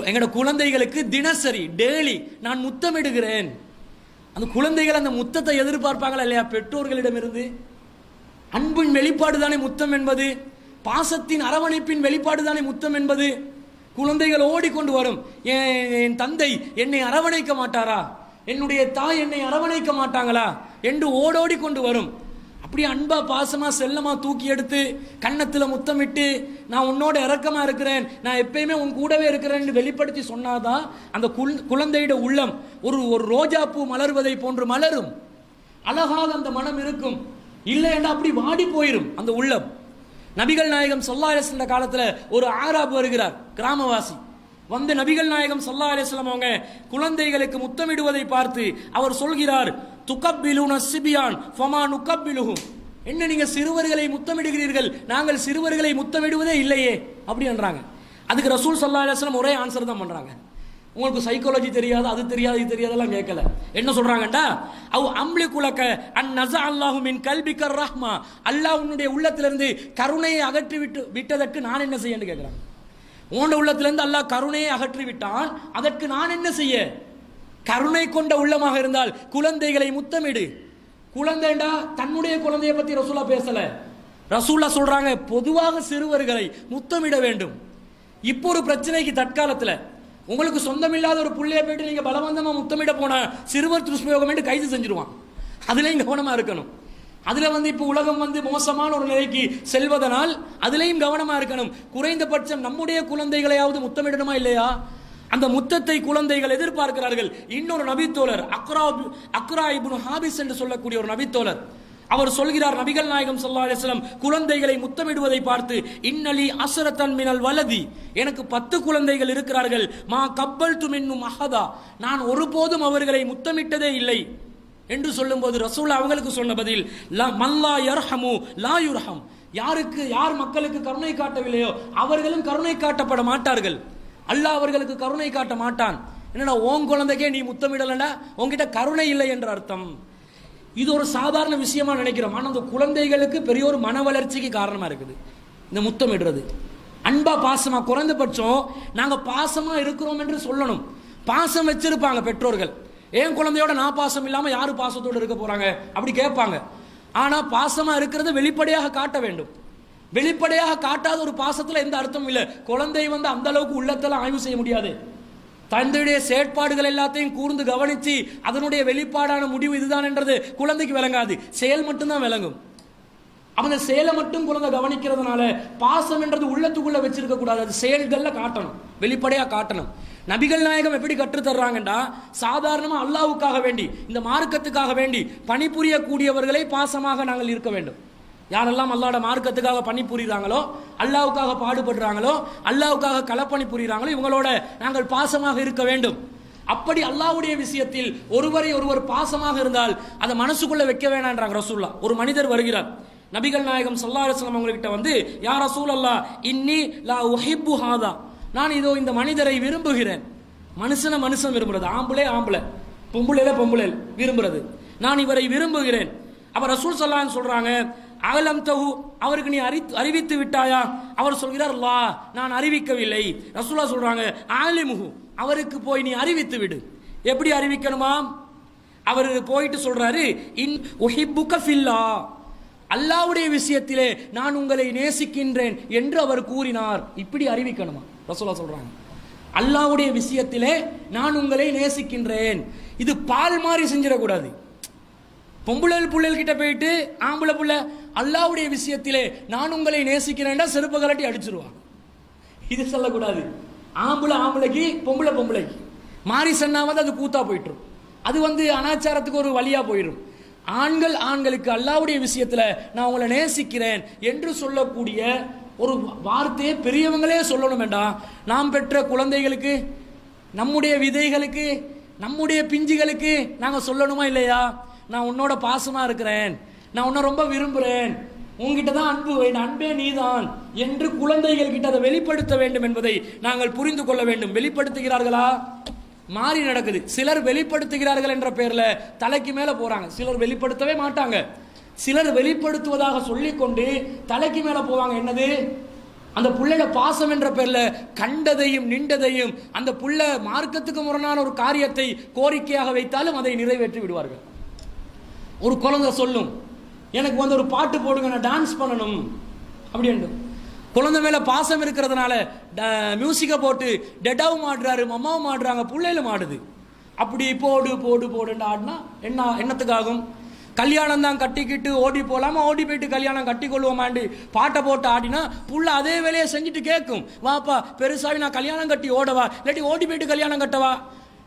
எங்கட குழந்தைகளுக்கு தினசரி டெய்லி நான் முத்தமிடுகிறேன். அந்த குழந்தைகள் அந்த முத்தத்தை எதிர்பார்ப்பாங்களா இல்லையா பெற்றோர்களிடமிருந்து? அன்பின் வெளிப்பாடு தானே முத்தம் என்பது, பாசத்தின் அரவணைப்பின் வெளிப்பாடு தானே முத்தம் என்பது. குழந்தைகள் ஓடிக்கொண்டு வரும், என் தந்தை என்னை அரவணைக்க மாட்டாரா, என்னுடைய தாய் என்னை அரவணைக்க மாட்டாங்களா என்று ஓடோடி கொண்டு வரும். அப்படி அன்பா பாசமா செல்லமா தூக்கி எடுத்து கன்னத்துல முத்தமிட்டு நான் உன்னோட இறக்கமா இருக்கிறேன், நான் எப்பயுமே உன் கூடவே இருக்கிறேன் வெளிப்படுத்தி சொன்னாதான் அந்த குழந்தையோட உள்ளம் ஒரு ரோஜா பூ மலர்வதை போன்று மலரும். அழகாக அந்த மனம் இருக்கும். இல்லை என்றால் அப்படி வாடி போயிரும் அந்த உள்ளம். நபிகள் நாயகம் ஸல்லல்லாஹு அலைஹி வஸல்லம் காலத்துல ஒரு ஆராப் வருகிறார், கிராமவாசி நபிகள் நாயகம் ஸல்லல்லாஹு அலைஹி வஸல்லம் அவங்க குழந்தைகளுக்கு முத்தமிடுவதை பார்த்து அவர் சொல்கிறார், துகப்பிலுன சிபியான் ஃபமா நுகப்பிலுஹும், என்ன நீங்க சிறுவர்களை முத்தமிடுகிறீர்கள், நாங்கள் சிறுவர்களை முத்தமிடுவதே இல்லையே அப்படி என்றாங்க. அதுக்கு ரசூல் ஸல்லல்லாஹு அலைஹி வஸல்லம் ஒரே ஆன்சர் தான் பண்றாங்க. உங்களுக்கு சைக்காலஜி தெரியாது, அது தெரியாது, இது தெரியாதெல்லாம் கேட்கல. என்ன சொல்றாங்கடா, அவ் அம்லி குலக அன் நஸா அல்லாஹு மின் கல்பிக ரஹ்மா, அல்லாஹ் உன்னுடைய உள்ளத்திலிருந்து கருணையை அகற்றி விட்டதற்கு நான் என்ன செய்யன்னு கேட்கிறாங்க. உன்னோட உள்ளத்திலிருந்து அல்லாஹ் கருணையை அகற்றி விட்டான், அதற்கு நான் என்ன செய்ய? கருணை கொண்ட உள்ளமாக இருந்தால் குழந்தைகளை முத்தமிடு. குழந்தைண்டா தன்னுடைய குழந்தையை பத்தி ரசூலா பேசல. ரசூலா சொல்றாங்க பொதுவாக சிறுவர்களை முத்தமிட வேண்டும். இப்போ ஒரு பிரச்சனைக்கு தற்காலத்துல உங்களுக்கு சொந்தமில்லாத ஒரு புள்ளைய போயிட்டு நீங்க பலவந்தமா முத்தமிட போனா சிறுவர் துஷ்பிரயோகம் என்று கைது செஞ்சிருவான். அதுலயும் கவனமா இருக்கணும். அதுல இப்ப உலகம் மோசமான ஒரு நிலைக்கு செல்வதனால் அதுலயும் கவனமா இருக்கணும். குறைந்தபட்சம் நம்முடைய குழந்தைகளையாவது முத்தமிடணுமா இல்லையா? அந்த முத்தத்தை குழந்தைகள் எதிர்பார்க்கிறார்கள். இன்னொரு நபித்தோழர் அக்ரா இப்னு ஹாபிஸ் என்று சொல்லக்கூடிய ஒரு நபித்தோழர், அவர் சொல்கிறார், நபிகள் நாயகம் ஸல்லல்லாஹு அலைஹி வஸல்லம் குழந்தைகளை முத்தமிடுவதை பார்த்து, இன்னலி அஸ்ரத்தன் மினல் வலதி, எனக்கு 10 குழந்தைகள் இருக்கிறார்கள், மா கப்பல்து மின்னும் அஹதா, நான் ஒருபோதும் அவர்களை முத்தமிட்டதே இல்லை என்று சொல்லும்போது ரசூல் அவங்களுக்கு சொன்ன பதில், மல்லா யர்ஹமு லா யுர்ஹம், யார் மக்களுக்கு கருணை காட்டவில்லையோ அவர்களும் கருணை காட்டப்பட மாட்டார்கள். அல்லாஹ் அவர்களுக்கு கருணை காட்ட மாட்டான். என்னடா உன் குழந்தைக்கே நீ முத்தமிடலன்னா உங்ககிட்ட கருணை இல்லை என்ற அர்த்தம். இது ஒரு சாதாரண விஷயமா நினைக்கிறோம். ஆனால் அந்த குழந்தைகளுக்கு பெரிய ஒரு மன வளர்ச்சிக்கு காரணமா இருக்குது இந்த முத்தமிடுறது. அன்பா பாசமா, குறைந்தபட்சம் நாங்க பாசமா இருக்கிறோம் என்று சொல்லணும். பாசம் வச்சிருப்பாங்க பெற்றோர்கள். ஏன் குழந்தையோட நான் பாசம் இல்லாம யாரு பாசத்தோடு இருக்க போறாங்க அப்படி கேட்பாங்க. ஆனா பாசமா இருக்கிறத வெளிப்படையாக காட்ட வேண்டும். வெளிப்படையாக காட்டாத ஒரு பாசத்துல எந்த அர்த்தமும் இல்லை. குழந்தை வந்து அந்த அளவுக்கு உள்ளத்தெல்லாம் ஆய்வு செய்ய முடியாது. தந்தையுடைய செயற்பாடுகள் எல்லாத்தையும் கூர்ந்து கவனிச்சு அதனுடைய வெளிப்பாடான முடிவு இதுதான் என்றது குழந்தைக்கு விளங்காது. செயல் மட்டும்தான் விளங்கும். அந்த செயலை மட்டும் குழந்தை கவனிக்கிறதுனால பாசம் என்றது உள்ளத்துக்குள்ள வச்சிருக்க கூடாது. அது செயல்கள்ல காட்டணும், வெளிப்படையா காட்டணும். நபிகள் நாயகம் எப்படி கற்றுத்தர்றாங்கடா, சாதாரணமா அல்லாஹ்வுக்காக வேண்டி, இந்த மார்க்கத்துக்காக வேண்டி பணிபுரியக்கூடியவர்களை பாசமாக நாங்கள் இருக்க வேண்டும். யாரெல்லாம் அல்லாஹ்வோட மார்க்கத்துக்காக பணிபுரிகிறாங்களோ, அல்லாஹ்வுக்காக பாடுபடுறாங்களோ, அல்லாஹ்வுக்காக களப்பணி புரிகிறாங்களோ, இவங்களோட நாங்கள் பாசமாக இருக்க வேண்டும். அப்படி அல்லாஹ்வுடைய விஷயத்தில் ஒருவரை ஒருவர் பாசமாக இருந்தால் அதை மனசுக்குள்ள வைக்க வேணான்றாங்க ரசூலுல்லாஹ். ஒரு மனிதர் வருகிறார், நபிகள் நாயகம் ஸல்லல்லாஹு அலைஹி வஸல்லம் அவங்ககிட்ட வந்து, யா ரசூலல்லாஹ் இன்னி லா உஹிப்பு ஹாதா, நான் இதோ இந்த மனிதரை விரும்புகிறேன். மனுஷன் விரும்புறது, ஆம்பளை பொம்புளையில விரும்புறது, நான் இவரை விரும்புகிறேன். அப்ப ரசூல் ஸல்லல்லாஹு அலைஹி சொல்றாங்க, அகலம் தஹு, அவருக்கு நீ அறிவித்து விட்டாயா? அவர் சொல்கிறார், லா, நான் அறிவிக்கவில்லை. ரசூலுல்லாஹ் சொல்றாங்க, ஆலிமுஹு, அவருக்கு போய் நீ அறிவித்து விடு. எப்படி அறிவிக்கணுமா? அவர் போயிட்டு சொல்றாரு, இன் உஹிப்புக ஃபில்லா, அல்லாஹ்வுடைய விஷயத்திலே நான் உங்களை நேசிக்கின்றேன் என்று அவர் கூறினார். இப்படி அறிவிக்கணுமா? ரசூலுல்லாஹ் சொல்றாங்க, அல்லாஹ்வுடைய விஷயத்திலே நான் உங்களை நேசிக்கின்றேன். இது பால் மாதிரி செஞ்சிடக்கூடாது. பொம்புளல் கிட்ட போயிட்டு ஆம்பளை புள்ள அல்லாஹ்வுடைய விஷயத்திலே நான் உங்களை நேசிக்கிறேன்டா செருப்பு கலட்டி அடிச்சிருவாங்க. இது சொல்லக்கூடாது. ஆம்பளைக்கு பொம்பளைக்கு மாறி சொன்னாவது அது கூத்தா போயிட்டுரும். அது வந்து அனாச்சாரத்துக்கு ஒரு வழியா போயிடும். ஆண்களுக்கு அல்லாஹ்வுடைய விஷயத்துல நான் உங்களை நேசிக்கிறேன் என்று சொல்லக்கூடிய ஒரு வார்த்தையை பெரியவங்களே சொல்லணும் வேண்டாம். நாம் பெற்ற குழந்தைகளுக்கு, நம்முடைய விதைகளுக்கு, நம்முடைய பிஞ்சுகளுக்கு நாங்க சொல்லணுமா இல்லையா? நான் உன்னோட பாசமா இருக்கிறேன், நான் உன்னை ரொம்ப விரும்புறேன், உங்ககிட்ட தான் அன்பு, என் அன்பே நீதான் என்று குழந்தைகள் கிட்ட அதை வெளிப்படுத்த வேண்டும் என்பதை நாங்கள் புரிந்து கொள்ள வேண்டும். வெளிப்படுத்துகிறார்களா? மாறி நடக்குது. சிலர் வெளிப்படுத்துகிறார்கள் என்ற பெயர்ல தலைக்கு மேல போறாங்க. சிலர் வெளிப்படுத்தவே மாட்டாங்க. சிலர் வெளிப்படுத்துவதாக சொல்லிக்கொண்டு தலைக்கு மேல போவாங்க. என்னது? அந்த புள்ளையோட பாசம் என்ற பேர்ல கண்டதையும் நின்றதையும், அந்த புள்ள மார்க்கத்துக்கு முரணான ஒரு காரியத்தை கோரிக்கையாக வைத்தாலும் அதை நிறைவேற்றி விடுவார்கள். ஒரு குழந்தை சொல்லும், எனக்கு வந்து ஒரு பாட்டு போடுங்க, நான் டான்ஸ் பண்ணணும் அப்படின்னு. குழந்தை மேல பாசம் இருக்கிறதுனால மியூசிக்கை போட்டு டெடாவும் ஆடுறாரு, மம்மாவும் ஆடுறாங்க, பிள்ளைகளும் ஆடுது. அப்படி போடு போடு போடுன்னு ஆடினா என்னத்துக்காகும்? கல்யாணம் தான் கட்டிக்கிட்டு ஓடி போலாமா, ஓடி போயிட்டு கல்யாணம் கட்டி கொள்வோமாண்டு பாட்டை போட்டு ஆடினா புள்ள அதே வேலையை செஞ்சுட்டு கேட்கும், வாப்பா பெருசாவி நான் கல்யாணம் கட்டி ஓடவா, இல்லாட்டி ஓடி போயிட்டு கல்யாணம் கட்டவா,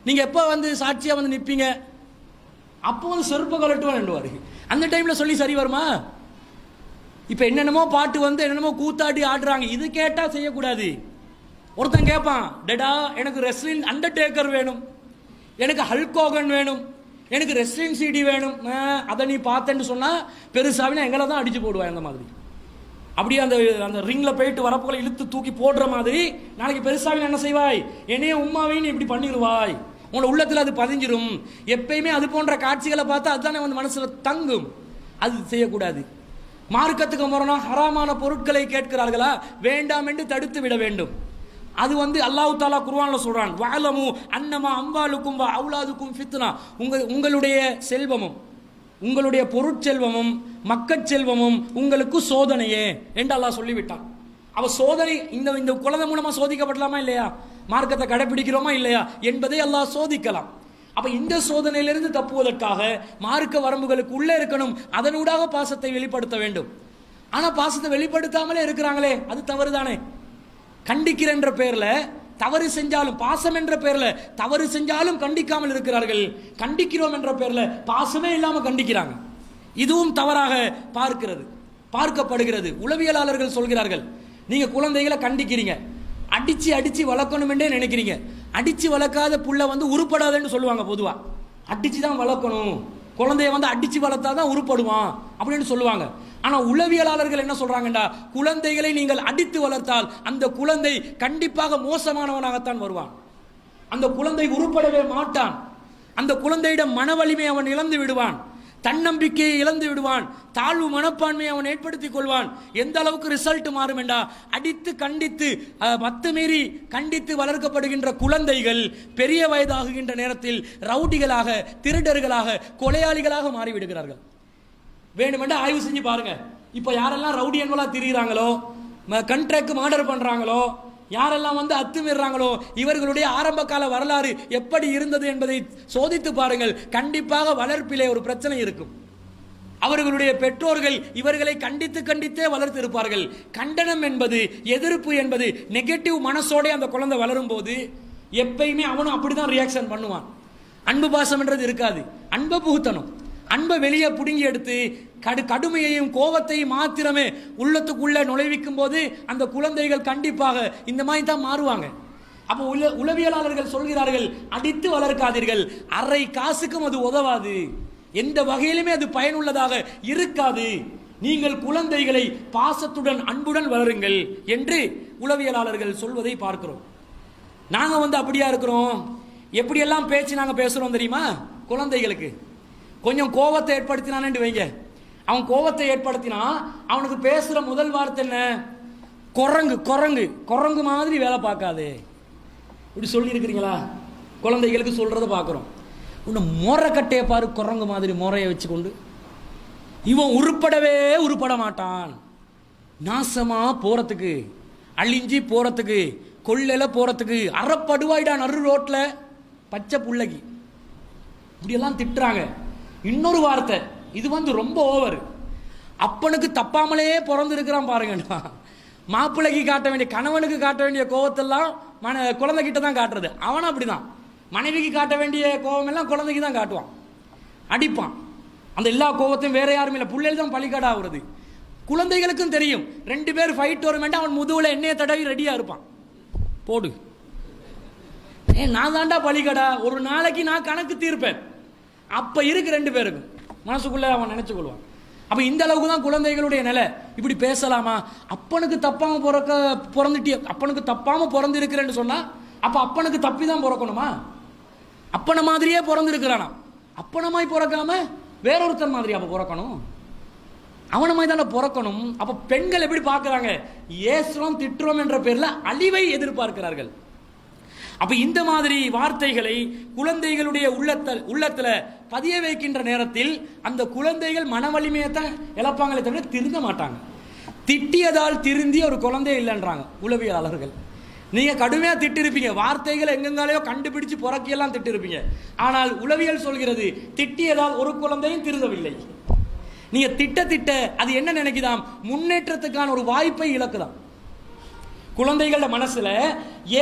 நீங்க எப்போ வந்து சாட்சியா வந்து நிற்பீங்க? அப்போ வந்து செருப்பை கலட்டுவான். அந்த டைம்ல சொல்லி சரி வருமா? இப்ப என்னென்னமோ பாட்டு வந்து என்னென்னமோ கூத்தாடி ஆடுறாங்க. இது கேட்டா செய்யக்கூடாது. ஒருத்தன் கேட்பான், டெடா எனக்கு ரெஸ்லிங் அண்டர்டேக்கர் வேணும், எனக்கு ஹல்கோகன் வேணும், எனக்கு ரெஸ்லிங் சிடி வேணும், அதை நீ பார்த்தேன்னு சொன்னா பெருசாவினா எங்களை தான் அடிச்சு போடுவாய். அந்த மாதிரி அப்படியே அந்த ரிங்ல போயிட்டு வரப்போல இழுத்து தூக்கி போடுற மாதிரி நாளைக்கு பெருசாவினா என்ன செய்வாய்? என்னைய உம்மாவையும் இப்படி பண்ணிடுவாய். உங்களோட உள்ளத்தில் அது பதிஞ்சிரும். எப்பயுமே அது போன்ற காட்சிகளை பார்த்தா அதுதானே வந்து மனசுல தங்கும். அது செய்யக்கூடாது. மார்க்கத்துக்கு முரணா ஹராமான பொருட்களை கேட்கிறார்களா, வேண்டாம் என்று தடுத்து விட வேண்டும். அது வந்து அல்லாஹ் தஆலா குர்ஆன்ல சொல்றான், வஅலமு அன்னமா அம்வாலுக்கும் வ அவுலாதுக்கும் ஃபித்னா, உங்களுடைய செல்வமும் உங்களுடைய பொருட்செல்வமும் மக்கட்செல்வமும் உங்களுக்கு சோதனையே என்று அல்லாஹ் சொல்லிவிட்டான். அவ சோதனை இந்த குழந்தை மூலமா சோதிக்கப்படலாமா இல்லையா? மார்க்கத்தை கடைபிடிக்கிறோமா இல்லையா என்பதை அல்லாஹ் சோதிக்கலாம். அப்ப இந்த சோதனையிலிருந்து தப்புவதற்காக மார்க்க வரம்புகளுக்கு உள்ளே இருக்கணும். அதனூடாக பாசத்தை வெளிப்படுத்த வேண்டும். ஆனா பாசத்தை வெளிப்படுத்தாமலே இருக்கிறாங்களே, அது தவறுதானே. கண்டிக்கிற என்ற பெயர்ல தவறு செஞ்சாலும், பாசம் என்ற பெயர்ல தவறு செஞ்சாலும் கண்டிக்காமல் இருக்கிறார்கள். கண்டிக்கிறோம் என்ற பெயர்ல பாசமே இல்லாம கண்டிக்கிறாங்க. இதுவும் தவறாக பார்க்கப்படுகிறது. உளவியலாளர்கள் சொல்கிறார்கள், நீங்க குழந்தைகளை கண்டிக்கிறீங்க, அடிச்சு வளர்க்கணும் என்றே நினைக்கிறீங்க. அடிச்சு வளர்க்காத புள்ள வந்து உருப்படாதுன்னு சொல்லுவாங்க. பொதுவா அடிச்சு தான் வளர்க்கணும், குழந்தைய வந்து அடிச்சு வளர்த்தாதான் உருப்படுவான் அப்படின்னு சொல்லுவாங்க. ஆனா உளவியலாளர்கள் என்ன சொல்றாங்கடா, குழந்தைகளை நீங்கள் அடித்து வளர்த்தால் அந்த குழந்தை கண்டிப்பாக மோசமானவனாகத்தான் வருவான். அந்த குழந்தை உருப்படவே மாட்டான். அந்த குழந்தையிடம் மன வலிமை அவன் இழந்து விடுவான். தன்னம்பிக்கையை இழந்து விடுவான், தாழ்வு மனப்பான்மையை அவன் ஏற்படுத்திக் கொள்வான். எந்த அளவுக்கு ரிசல்ட் மாறும் என்றா, அடித்து கண்டித்து மத்துமீறி கண்டித்து வளர்க்கப்படுகின்ற குழந்தைகள் பெரிய வயதாகுகின்ற நேரத்தில் ரவுடிகளாக, திருடர்களாக, கொலையாளிகளாக மாறிவிடுகிறார்கள். வேணுமெண்டா ஆய்வு செஞ்சு பாருங்க. இப்ப யாரெல்லாம் ரவுடி என்பலா திரிகிறாங்களோ, கண்ட்ராக்ட் மர்டர் பண்றாங்களோ, யாரெல்லாம் அத்துமீறாங்களோ, இவர்களுடைய ஆரம்ப கால வரலாறு எப்படி இருந்தது என்பதை சோதித்து பாருங்கள். கண்டிப்பாக வளர்ப்பிலே ஒரு பிரச்சனை இருக்கும். அவர்களுடைய பெற்றோர்கள் இவர்களை கண்டித்து கண்டித்தே வளர்த்து இருப்பார்கள். கண்டனம் என்பது, எதிர்ப்பு என்பது, நெகட்டிவ் மனசோட அந்த குழந்தை வளரும் போது எப்பயுமே அவனும் அப்படிதான் ரியாக்ஷன் பண்ணுவான். அன்பு பாசம் என்றது இருக்காது. அன்பை புகுத்தணும். அன்பை வெளியே புடுங்கி எடுத்து கடுமையையும் கோபத்தையும் மாத்திரமே உள்ளத்துக்குள்ள நுழைவிக்கும் போது அந்த குழந்தைகள் கண்டிப்பாக இந்த மாதிரி தான் மாறுவாங்க. அப்போ உளவியலாளர்கள் சொல்கிறார்கள், அடித்து வளர்க்காதீர்கள், அரை காசுக்கும் அது உதவாது, எந்த வகையிலுமே அது பயனுள்ளதாக இருக்காது, நீங்கள் குழந்தைகளை பாசத்துடன் அன்புடன் வளருங்கள் என்று உளவியலாளர்கள் சொல்வதை பார்க்கிறோம். நாங்க அப்படியா இருக்கிறோம். எப்படியெல்லாம் பேச்சு நாங்க பேசுறோம் தெரியுமா? குழந்தைகளுக்கு கொஞ்சம் கோபத்தை ஏற்படுத்தினான்னு வைங்க, அவன் கோபத்தை ஏற்படுத்தினா அவனுக்கு பேசுற முதல் வார்த்தை என்ன? குரங்கு குரங்கு குரங்கு மாதிரி வேலை பார்க்காதே. இப்படி சொல்லி இருக்கிறீங்களா? குழந்தைகளுக்கு சொல்றத பார்க்கிறோம். உன்னை முறை கட்டைய பாரு, குரங்கு மாதிரி முறையை வச்சுக்கொண்டு இவன் உருப்படவே உருப்பட மாட்டான், நாசமா போறதுக்கு, அழிஞ்சி போறதுக்கு, கொள்ளையில போறதுக்கு, அறப்படுவாயிடா நறு ரோட்ல பச்சை புள்ளைக்கு, இப்படியெல்லாம் திட்டுறாங்க. இன்னொரு வார்த்தை, இது ரொம்ப ஓவர், அப்பனுக்கு தப்பாமலே பிறந்திருக்கிறான் பாருங்க. மாப்பிள்ளைக்கு காட்ட வேண்டிய, கணவனுக்கு காட்ட வேண்டிய கோபத்தெல்லாம் குழந்தைகிட்ட தான் காட்டுறது. அவனும் அப்படிதான். மனைவிக்கு காட்ட வேண்டிய கோபம் எல்லாம் குழந்தைக்கு தான் காட்டுவான், அடிப்பான். அந்த எல்லா கோபத்தையும் வேற யாரும் இல்லை, பிள்ளைகள் தான் பலிக்காடு ஆகுறது. குழந்தைகளுக்கும் தெரியும், 2 பேர் ஃபைட் வரும் வேண்டாம், அவன் முதுகுல எண்ணெயை தடவி ரெடியா இருப்பான். போடு, நான் தாண்டா பலிக்கடா, ஒரு நாளைக்கு நான் கணக்கு தீர்ப்பேன். அப்ப இருக்கு 2 பேருக்கும் மனசுக்குள்ள அவன் நினைச்சு கொள்வான். அப்ப இந்த அளவுக்கு தான் குழந்தைகளுடைய நிலை. இப்படி பேசலாமா? அப்பனுக்கு தப்பாம பிறந்துட்டிய, அப்பனுக்கு தப்பாம பிறந்து இருக்கிறேன்னு சொன்னா அப்ப அப்பனுக்கு தப்பி தான் பிறக்கணுமா? அப்பனை மாதிரியே பிறந்து இருக்கிறானா, அப்பனமாய் பிறக்காம வேறொருத்தன் மாதிரி அப்ப பிறக்கணும், அவன மாதிரி தானே பிறக்கணும். அப்ப பெண்கள் எப்படி பார்க்கிறாங்க? ஏசுறோம் திட்டுறோம் என்ற பேர்ல அழிவை எதிர்பார்க்கிறார்கள். அப்ப இந்த மாதிரி வார்த்தைகளை குழந்தைகளுடைய உள்ளத்துல பதிய வைக்கின்ற நேரத்தில் அந்த குழந்தைகள் மன வலிமையை தான் இழப்பாங்களே தவிர திருந்த மாட்டாங்க. திட்டியதால் திருந்திய ஒரு குழந்தை இல்லைன்றாங்க உளவியலாளர்கள். நீங்க கடுமையா திட்டிருப்பீங்க, வார்த்தைகளை எங்கெங்காலையோ கண்டுபிடிச்சு புறக்கியெல்லாம் திட்டிருப்பீங்க. ஆனால் உளவியல் சொல்கிறது, திட்டியதால் ஒரு குழந்தையும் திருந்தவில்லை. நீங்க திட்ட அது என்ன நினைக்குதாம்? முன்னேற்றத்துக்கான ஒரு வாய்ப்பை இழக்குதாம். குழந்தைகள மனசுல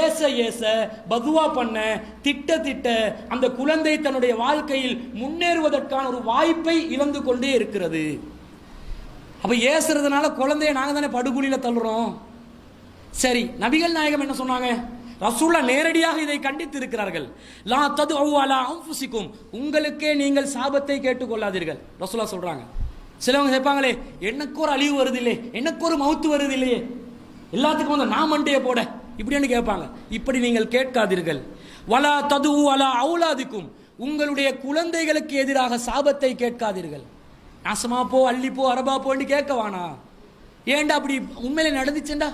ஏச பதுவா பண்ண திட்ட அந்த குழந்தை தன்னுடைய வாழ்க்கையில் முன்னேறுவதற்கான ஒரு வாய்ப்பை இழந்து கொண்டே இருக்கிறது. அப்ப ஏசுறதுனால குழந்தைய நாங்க தானே படுகொலியில தள்ளுறோம். சரி, நபிகள் நாயகம் என்ன சொன்னாங்க? ரசூலா நேரடியாக இதை கண்டித்து இருக்கிறார்கள். லா ததுஉ அலா அன்ஃபுசிக்கும், உங்களுக்கே நீங்கள் சாபத்தை கேட்டுக்கொள்ளாதீர்கள் ரசூலா சொல்றாங்க. சிலவங்க கேட்பாங்களே, எனக்கு ஒரு அழிவு வருது இல்லையே, எனக்கு ஒரு மவுத்து வருது இல்லையே, எல்லாத்துக்கும் நான் மண்டையை போட இப்படின்னு கேட்பாங்க. இப்படி நீங்கள் கேட்காதீர்கள். வலா ததுஉ அலா அவுலாதிக்கும், உங்களுடைய குழந்தைகளுக்கு எதிராக சாபத்தை கேட்காதீர்கள். நாசமா போ, அள்ளி போ, அரபா போன்னு கேட்க வேணா. ஏண்டா அப்படி உண்மையில நடந்துச்சுண்டா?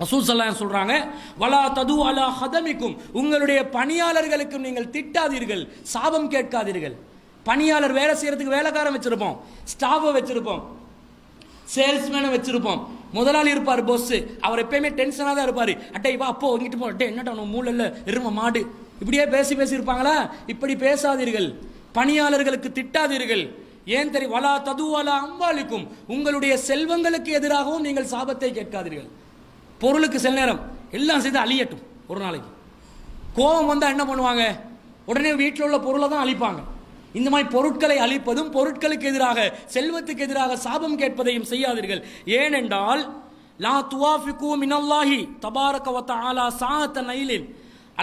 ரசூல் ஸல்லல்லாஹு அலைஹி சொல்றாங்க, வலா ததுஉ அலா ஹதமிக்கும், உங்களுடைய பணியாளர்களுக்கும் நீங்கள் திட்டாதீர்கள், சாபம் கேட்காதீர்கள். பணியாளர் வேலை செய்யறதுக்கு வேலைக்காரன் வச்சிருப்போம், ஸ்டாஃபை வச்சிருப்போம், சேல்ஸ்மேனை வச்சிருப்போம், முதலாளி இருப்பார் பொஸ், அவர் எப்பயுமே டென்ஷனாக தான் இருப்பார். அட்டை வா அப்போ இங்கிட்டு போ, அட்டை என்னட்டா மூளை இல்லை எரும மாடு, இப்படியே பேசி இருப்பாங்களா? இப்படி பேசாதீர்கள், பணியாளர்களுக்கு திட்டாதீர்கள். ஏன் தெரியும்? வலா ததுஉ அலா அம்வாலிக்கும், உங்களுடைய செல்வங்களுக்கு எதிராகவும் நீங்கள் சாபத்தை கேட்காதீர்கள். பொருளுக்கு சில நேரம் எல்லாம் செய்து அழியட்டும், ஒரு நாளைக்கு கோபம் வந்தால் என்ன பண்ணுவாங்க? உடனே வீட்டில் உள்ள பொருளை தான் அழிப்பாங்க. இந்த மாதிரி பொருட்களை அழிப்பதும் பொருட்களுக்கு எதிராக செல்வத்துக்கு எதிராக சாபம் கேட்பதையும் செய்யாதீர்கள். ஏனென்றால் லா துவாஃபிகு மினல்லாஹி தபாரக வ தஆலா சாஅத்த நைலின்,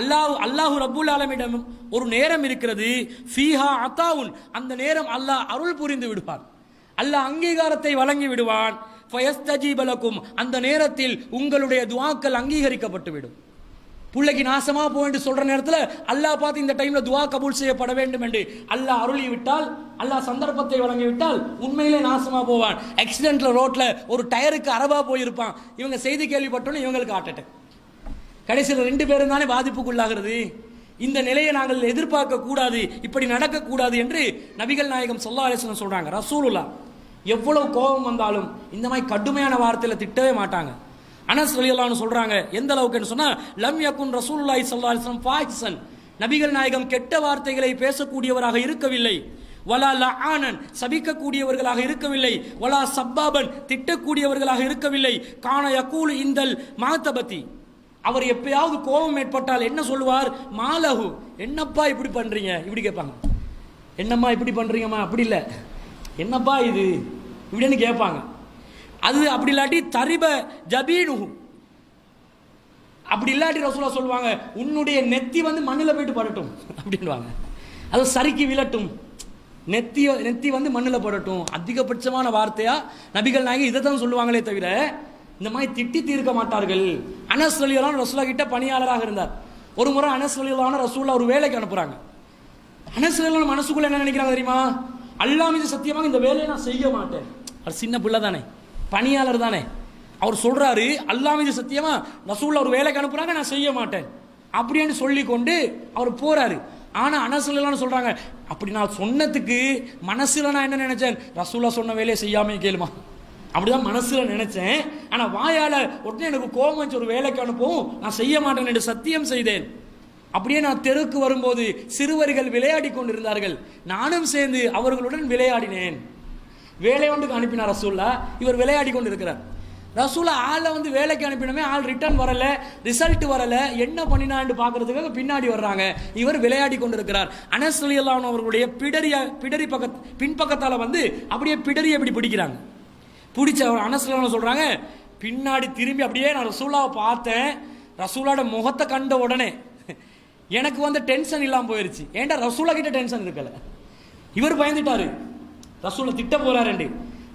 அல்லாஹ் ரப்புல் ஆலமீனிடம் ஒரு நேரம் இருக்கிறது, ஃபீஹா அதாவுன், அந்த நேரம் அல்லாஹ் அருள் புரிந்து விடுவான், அல்லாஹ் அங்கீகாரத்தை வழங்கி விடுவான். ஃபயஸ்தஜீப லக்கும், அந்த நேரத்தில் உங்களுடைய துஆக்கள் அங்கீகரிக்கப்பட்டு விடும். பிள்ளைக்கு நாசமா போய் சொல்ற நேரத்தில் அல்லாஹ் பார்த்து இந்த டைம்ல துவா கபூல் செய்யப்பட வேண்டும் என்று அல்லாஹ் அருளி விட்டால், அல்லாஹ் சந்தர்ப்பத்தை வழங்கி விட்டால் உண்மையிலே நாசமா போவான். ஆக்சிடென்ட்ல ரோட்ல ஒரு டயருக்கு அரபா போயிருப்பான். இவங்க செய்தி கேள்விப்பட்டோன்னு இவங்களுக்கு ஹார்ட் அட்டாக். கடைசியில் 2 பேரும் தானே பாதிப்புக்குள்ளாகிறது. இந்த நிலையை நாங்கள் எதிர்பார்க்க கூடாது, இப்படி நடக்கக்கூடாது என்று நபிகள் நாயகம் ஸல்லல்லாஹு அலைஹி வஸல்லம் சொல்றாங்க. ரசூலுல்லாஹ் எவ்வளவு கோபம் வந்தாலும் இந்த மாதிரி கடுமையான வார்த்தையில திட்டவே மாட்டாங்க. அனஸ் ரலியல்லாஹு அன்ஹு சொல்றாங்க, எந்த அளவுக்குன்னு சொன்னா, லம் யகுன் ரசூலுல்லாஹி ஸல்லல்லாஹு அலைஹி வஸல்லம் ஃபாஹிஷன், நபிகள் நாயகம் கெட்ட வார்த்தைகளை பேசக்கூடியவராக இருக்கவில்லை. வலா லஆனன், சபிக்கக்கூடியவர்களாக இருக்கவில்லை. வலா சப்பாபன், திட்டக்கூடியவர்களாக இருக்கவில்லை. கான யகூலு இந்தல் மாதபதி, அவர் எப்பயாவது கோபம் ஏற்பட்டால் என்ன சொல்லுவார்? மாலஹு, என்னப்பா இப்படி பண்றீங்க, இப்படி கேட்பாங்க. என்னம்மா இப்படி பண்றீங்கம்மா, அப்படி இல்லை, என்னப்பா இது இப்படின்னு கேட்பாங்க. அது அப்படி இல்லாட்டி தரிப ஜபீனுஹு, அப்படி இல்லாட்டி ரசூலுல்லாஹ் சொல்லுவாங்க, உன்னுடைய நெத்தி வந்து மண்ணில் போயிட்டு படட்டும் அப்படின்வாங்க. அது சறுக்கி விழட்டும், நெத்தி வந்து மண்ணில் படட்டும். அதிகபட்சமான வார்த்தையா நபிகள் நாயகம் இதை தான் சொல்லுவாங்களே தவிர இந்த மாதிரி திட்டி தீர்க்க மாட்டார்கள். அனஸ் ரலியல்லாஹு அன்ஹு ரசூலுல்லாஹ் கிட்ட பணியாளராக இருந்தார். ஒரு முறை அனஸ் ரலியல்லாஹு அன்ஹு ரசூலுல்லாஹ் ஒரு வேலைக்கு அனுப்புறாங்க. அனஸ் ரலியல்லாஹு அன்ஹு மனசுக்குள்ள என்ன நினைக்கிறாங்க தெரியுமா? அல்லாஹ் மீது சத்தியமாக இந்த வேலையை நான் செய்ய மாட்டேன். அவர் சின்ன பிள்ளை தானே, பணியாளர் தானே. அவர் சொல்றாரு, அல்லாஹ் மீது சத்தியமா ரசூலுல்லாஹ் ஒரு வேலைக்கு அனுப்புறாங்க, நான் செய்ய மாட்டேன் அப்படின்னு சொல்லி கொண்டு அவர் போறாரு. ஆனா அனஸ் ரலியல்லாஹு அன்ஹு சொல்றாங்க, அப்படி நான் சொன்னதுக்கு மனசுல நான் என்ன நினைச்சேன், ரசூலுல்லாஹ் சொன்ன வேலையை செய்யாம கேளுமா, அப்படிதான் மனசுல நினைச்சேன். ஆனா வாயால உடனே எனக்கு கோபம் வச்சு ஒரு வேலைக்கு அனுப்பவும் நான் செய்ய மாட்டேன் என்று சத்தியம் செய்தேன். அப்படியே நான் தெருக்கு வரும்போது சிறுவர்கள் விளையாடி கொண்டிருந்தார்கள், நானும் சேர்ந்து அவர்களுடன் விளையாடினேன். வேலை ஒன்றுக்கு அனுப்பினார் ரசூலுல்லாஹ், இவர் விளையாடி கொண்டு இருக்கிறார். ரசூலுல்லாஹ் ஆளை வந்து வேலைக்கு அனுப்பினமே, ஆள் ரிட்டர்ன் வரல, ரிசல்ட் வரல, என்ன பண்ணினான்னு பார்க்கறதுக்காக பின்னாடி வர்றாங்க. இவர் விளையாடி கொண்டிருக்கிறார். அனஸ் ரலியல்லாஹு அன்ஹு அவர்களுடைய பிடரி பின்பக்கத்தால வந்து அப்படியே பிடரி அப்படி பிடிக்கிறாங்க. பிடிச்ச அனஸ் ரலியல்லாஹு அன்ஹு சொல்றாங்க, பின்னாடி திரும்பி அப்படியே நான் ரசூலுல்லாஹ் பார்த்தேன். ரசூலோட முகத்தை கண்ட உடனே எனக்கு வந்து டென்ஷன் இல்லாமல் போயிருச்சு. ஏன்டா ரசூலுல்லாஹ் கிட்ட டென்ஷன் இருக்கல, இவர் பயந்துட்டாரு, ரசூலுல்லாஹ் திட்ட போறாரு.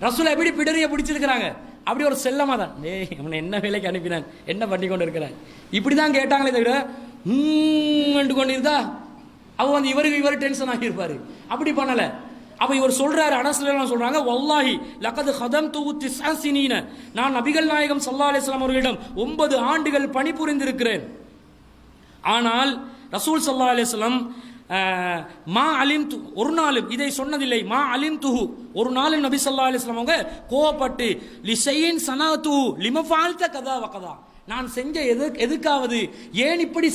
ரசூலுல்லாஹ் எப்படி பிடரிய பிடிச்சிருக்கிறாங்க, அப்படி ஒரு செல்லமா தான், அவனை என்ன வேலைக்கு அனுப்பினான், என்ன பண்ணி கொண்டு இருக்கிறான், இப்படிதான் கேட்டாங்களே தவிர கொண்டு இருந்தா அவ வந்து இவர் டென்ஷன் ஆகியிருப்பாரு. அப்படி பண்ணல. அப்ப இவர் சொல்றாரு, அனஸ் ரலியல்லாஹு சொல்றாங்க, வல்லாஹி லகத் ஹதம்து 9 சினீன, நான் நபிகள் நாயகம் ஸல்லல்லாஹு அலைஹி வஸல்லம் அவர்களிடம் 9 ஆண்டுகள் பணிபுரிந்திருக்கிறேன். ஆனால் ரசூல் ஸல்லல்லாஹு அலைஹி வஸல்லம் மா அலிம்து, ஒரு நாளும் இதை சொன்னதில்லை. மா அலிம்துஹு, ஒரு நாளும் நபி ஸல்லல்லாஹு அலைஹி வஸல்லம் அவங்க கோபப்பட்டு லிஷையின் சனது லிமஃபால்த கதா வகதா, நான் செஞ்ச எதுக்காவது ஏன் இப்படி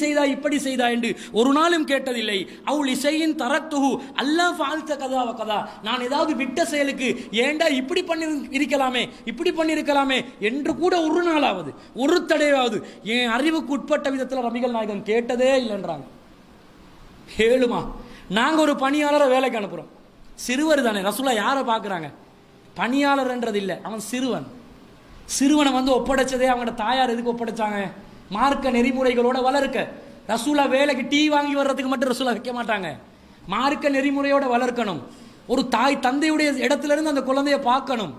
செய்தா என்று ஒரு நாளும் கேட்டதில்லை. அவுல் இசையின் தரத்துஹு அல்லாஹ் ஃபால்த கதா வகதா, நான் ஏதாவது விட்ட செயலுக்கு ஏண்டா இப்படி பண்ணிருக்கலாமே என்று கூட ஒரு நாளாவது ஒரு தடையாவது என் அறிவுக்கு உட்பட்ட விதத்தில் நபிகள் நாயகம் கேட்டதே இல்லைன்றாங்க. கேளுமா, நாங்க ஒரு பணியாளரை வேலைக்கு அனுப்புறோம், சிறுவர் தானே. ரசூலுல்லாஹ் யாரை பார்க்குறாங்க, பணியாளர்ன்றது இல்லை, அவன் சிறுவனை வந்து ஒப்படைச்சதே அவங்களோட தாயார் எதுக்கு ஒப்படைச்சாங்க, மார்க்க நெறிமுறைகளோட வளர்க்க. ரசூலுல்லாஹ் வேலைக்கு டீ வாங்கி வர்றதுக்கு மட்டும் ரசூலுல்லாஹ் வைக்க மாட்டாங்க, மார்க்க நெறிமுறையோட வளர்க்கணும். ஒரு தாய் தந்தையுடைய இடத்துல இருந்து அந்த குழந்தைய பார்க்கணும்.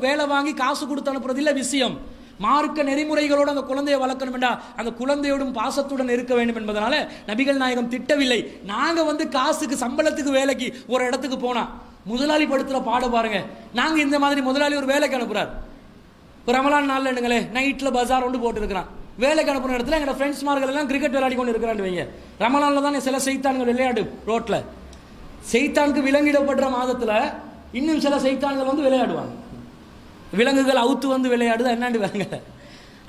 வேலை வாங்கி காசு கொடுத்து அனுப்புறது இல்லை விஷயம், மார்க்க நெறிமுறைகளோடு அந்த குழந்தையை வளர்க்கணும் என்றா அந்த குழந்தையோடும் பாசத்துடன் இருக்க வேண்டும் என்பதனால நபிகள் நாயகம் திட்டவில்லை. நாங்க வந்து காசுக்கு சம்பளத்துக்கு வேலைக்கு ஒரு இடத்துக்கு போனா முதலாளி படுத்துற பாட பாருங்க. நாங்க இந்த மாதிரி முதலாளி ஒரு வேலைக்கு அனுப்புறாரு, ஒரு ரமலான் நாள்ல எடுங்களே, நைட்ல பஜார் ஒன்று போட்டு இருக்கிறான், வேலைக்கு அனுப்புற இடத்துல எங்க ஃப்ரெண்ட்ஸ்மார்கள் எல்லாம் கிரிக்கெட் விளையாடி கொண்டு இருக்கிறான்னு வைங்க. ரமலான்ல தான் சில செய்தான்கள் விளையாடு ரோட்ல, செய்தானுக்கு விலங்கிடப்படுற மாதத்துல இன்னும் சில செய்தான்கள் வந்து விளையாடுவாங்க. விலங்குகள் அவுத்து வந்து விளையாடுதா என்னாண்டு வாங்க.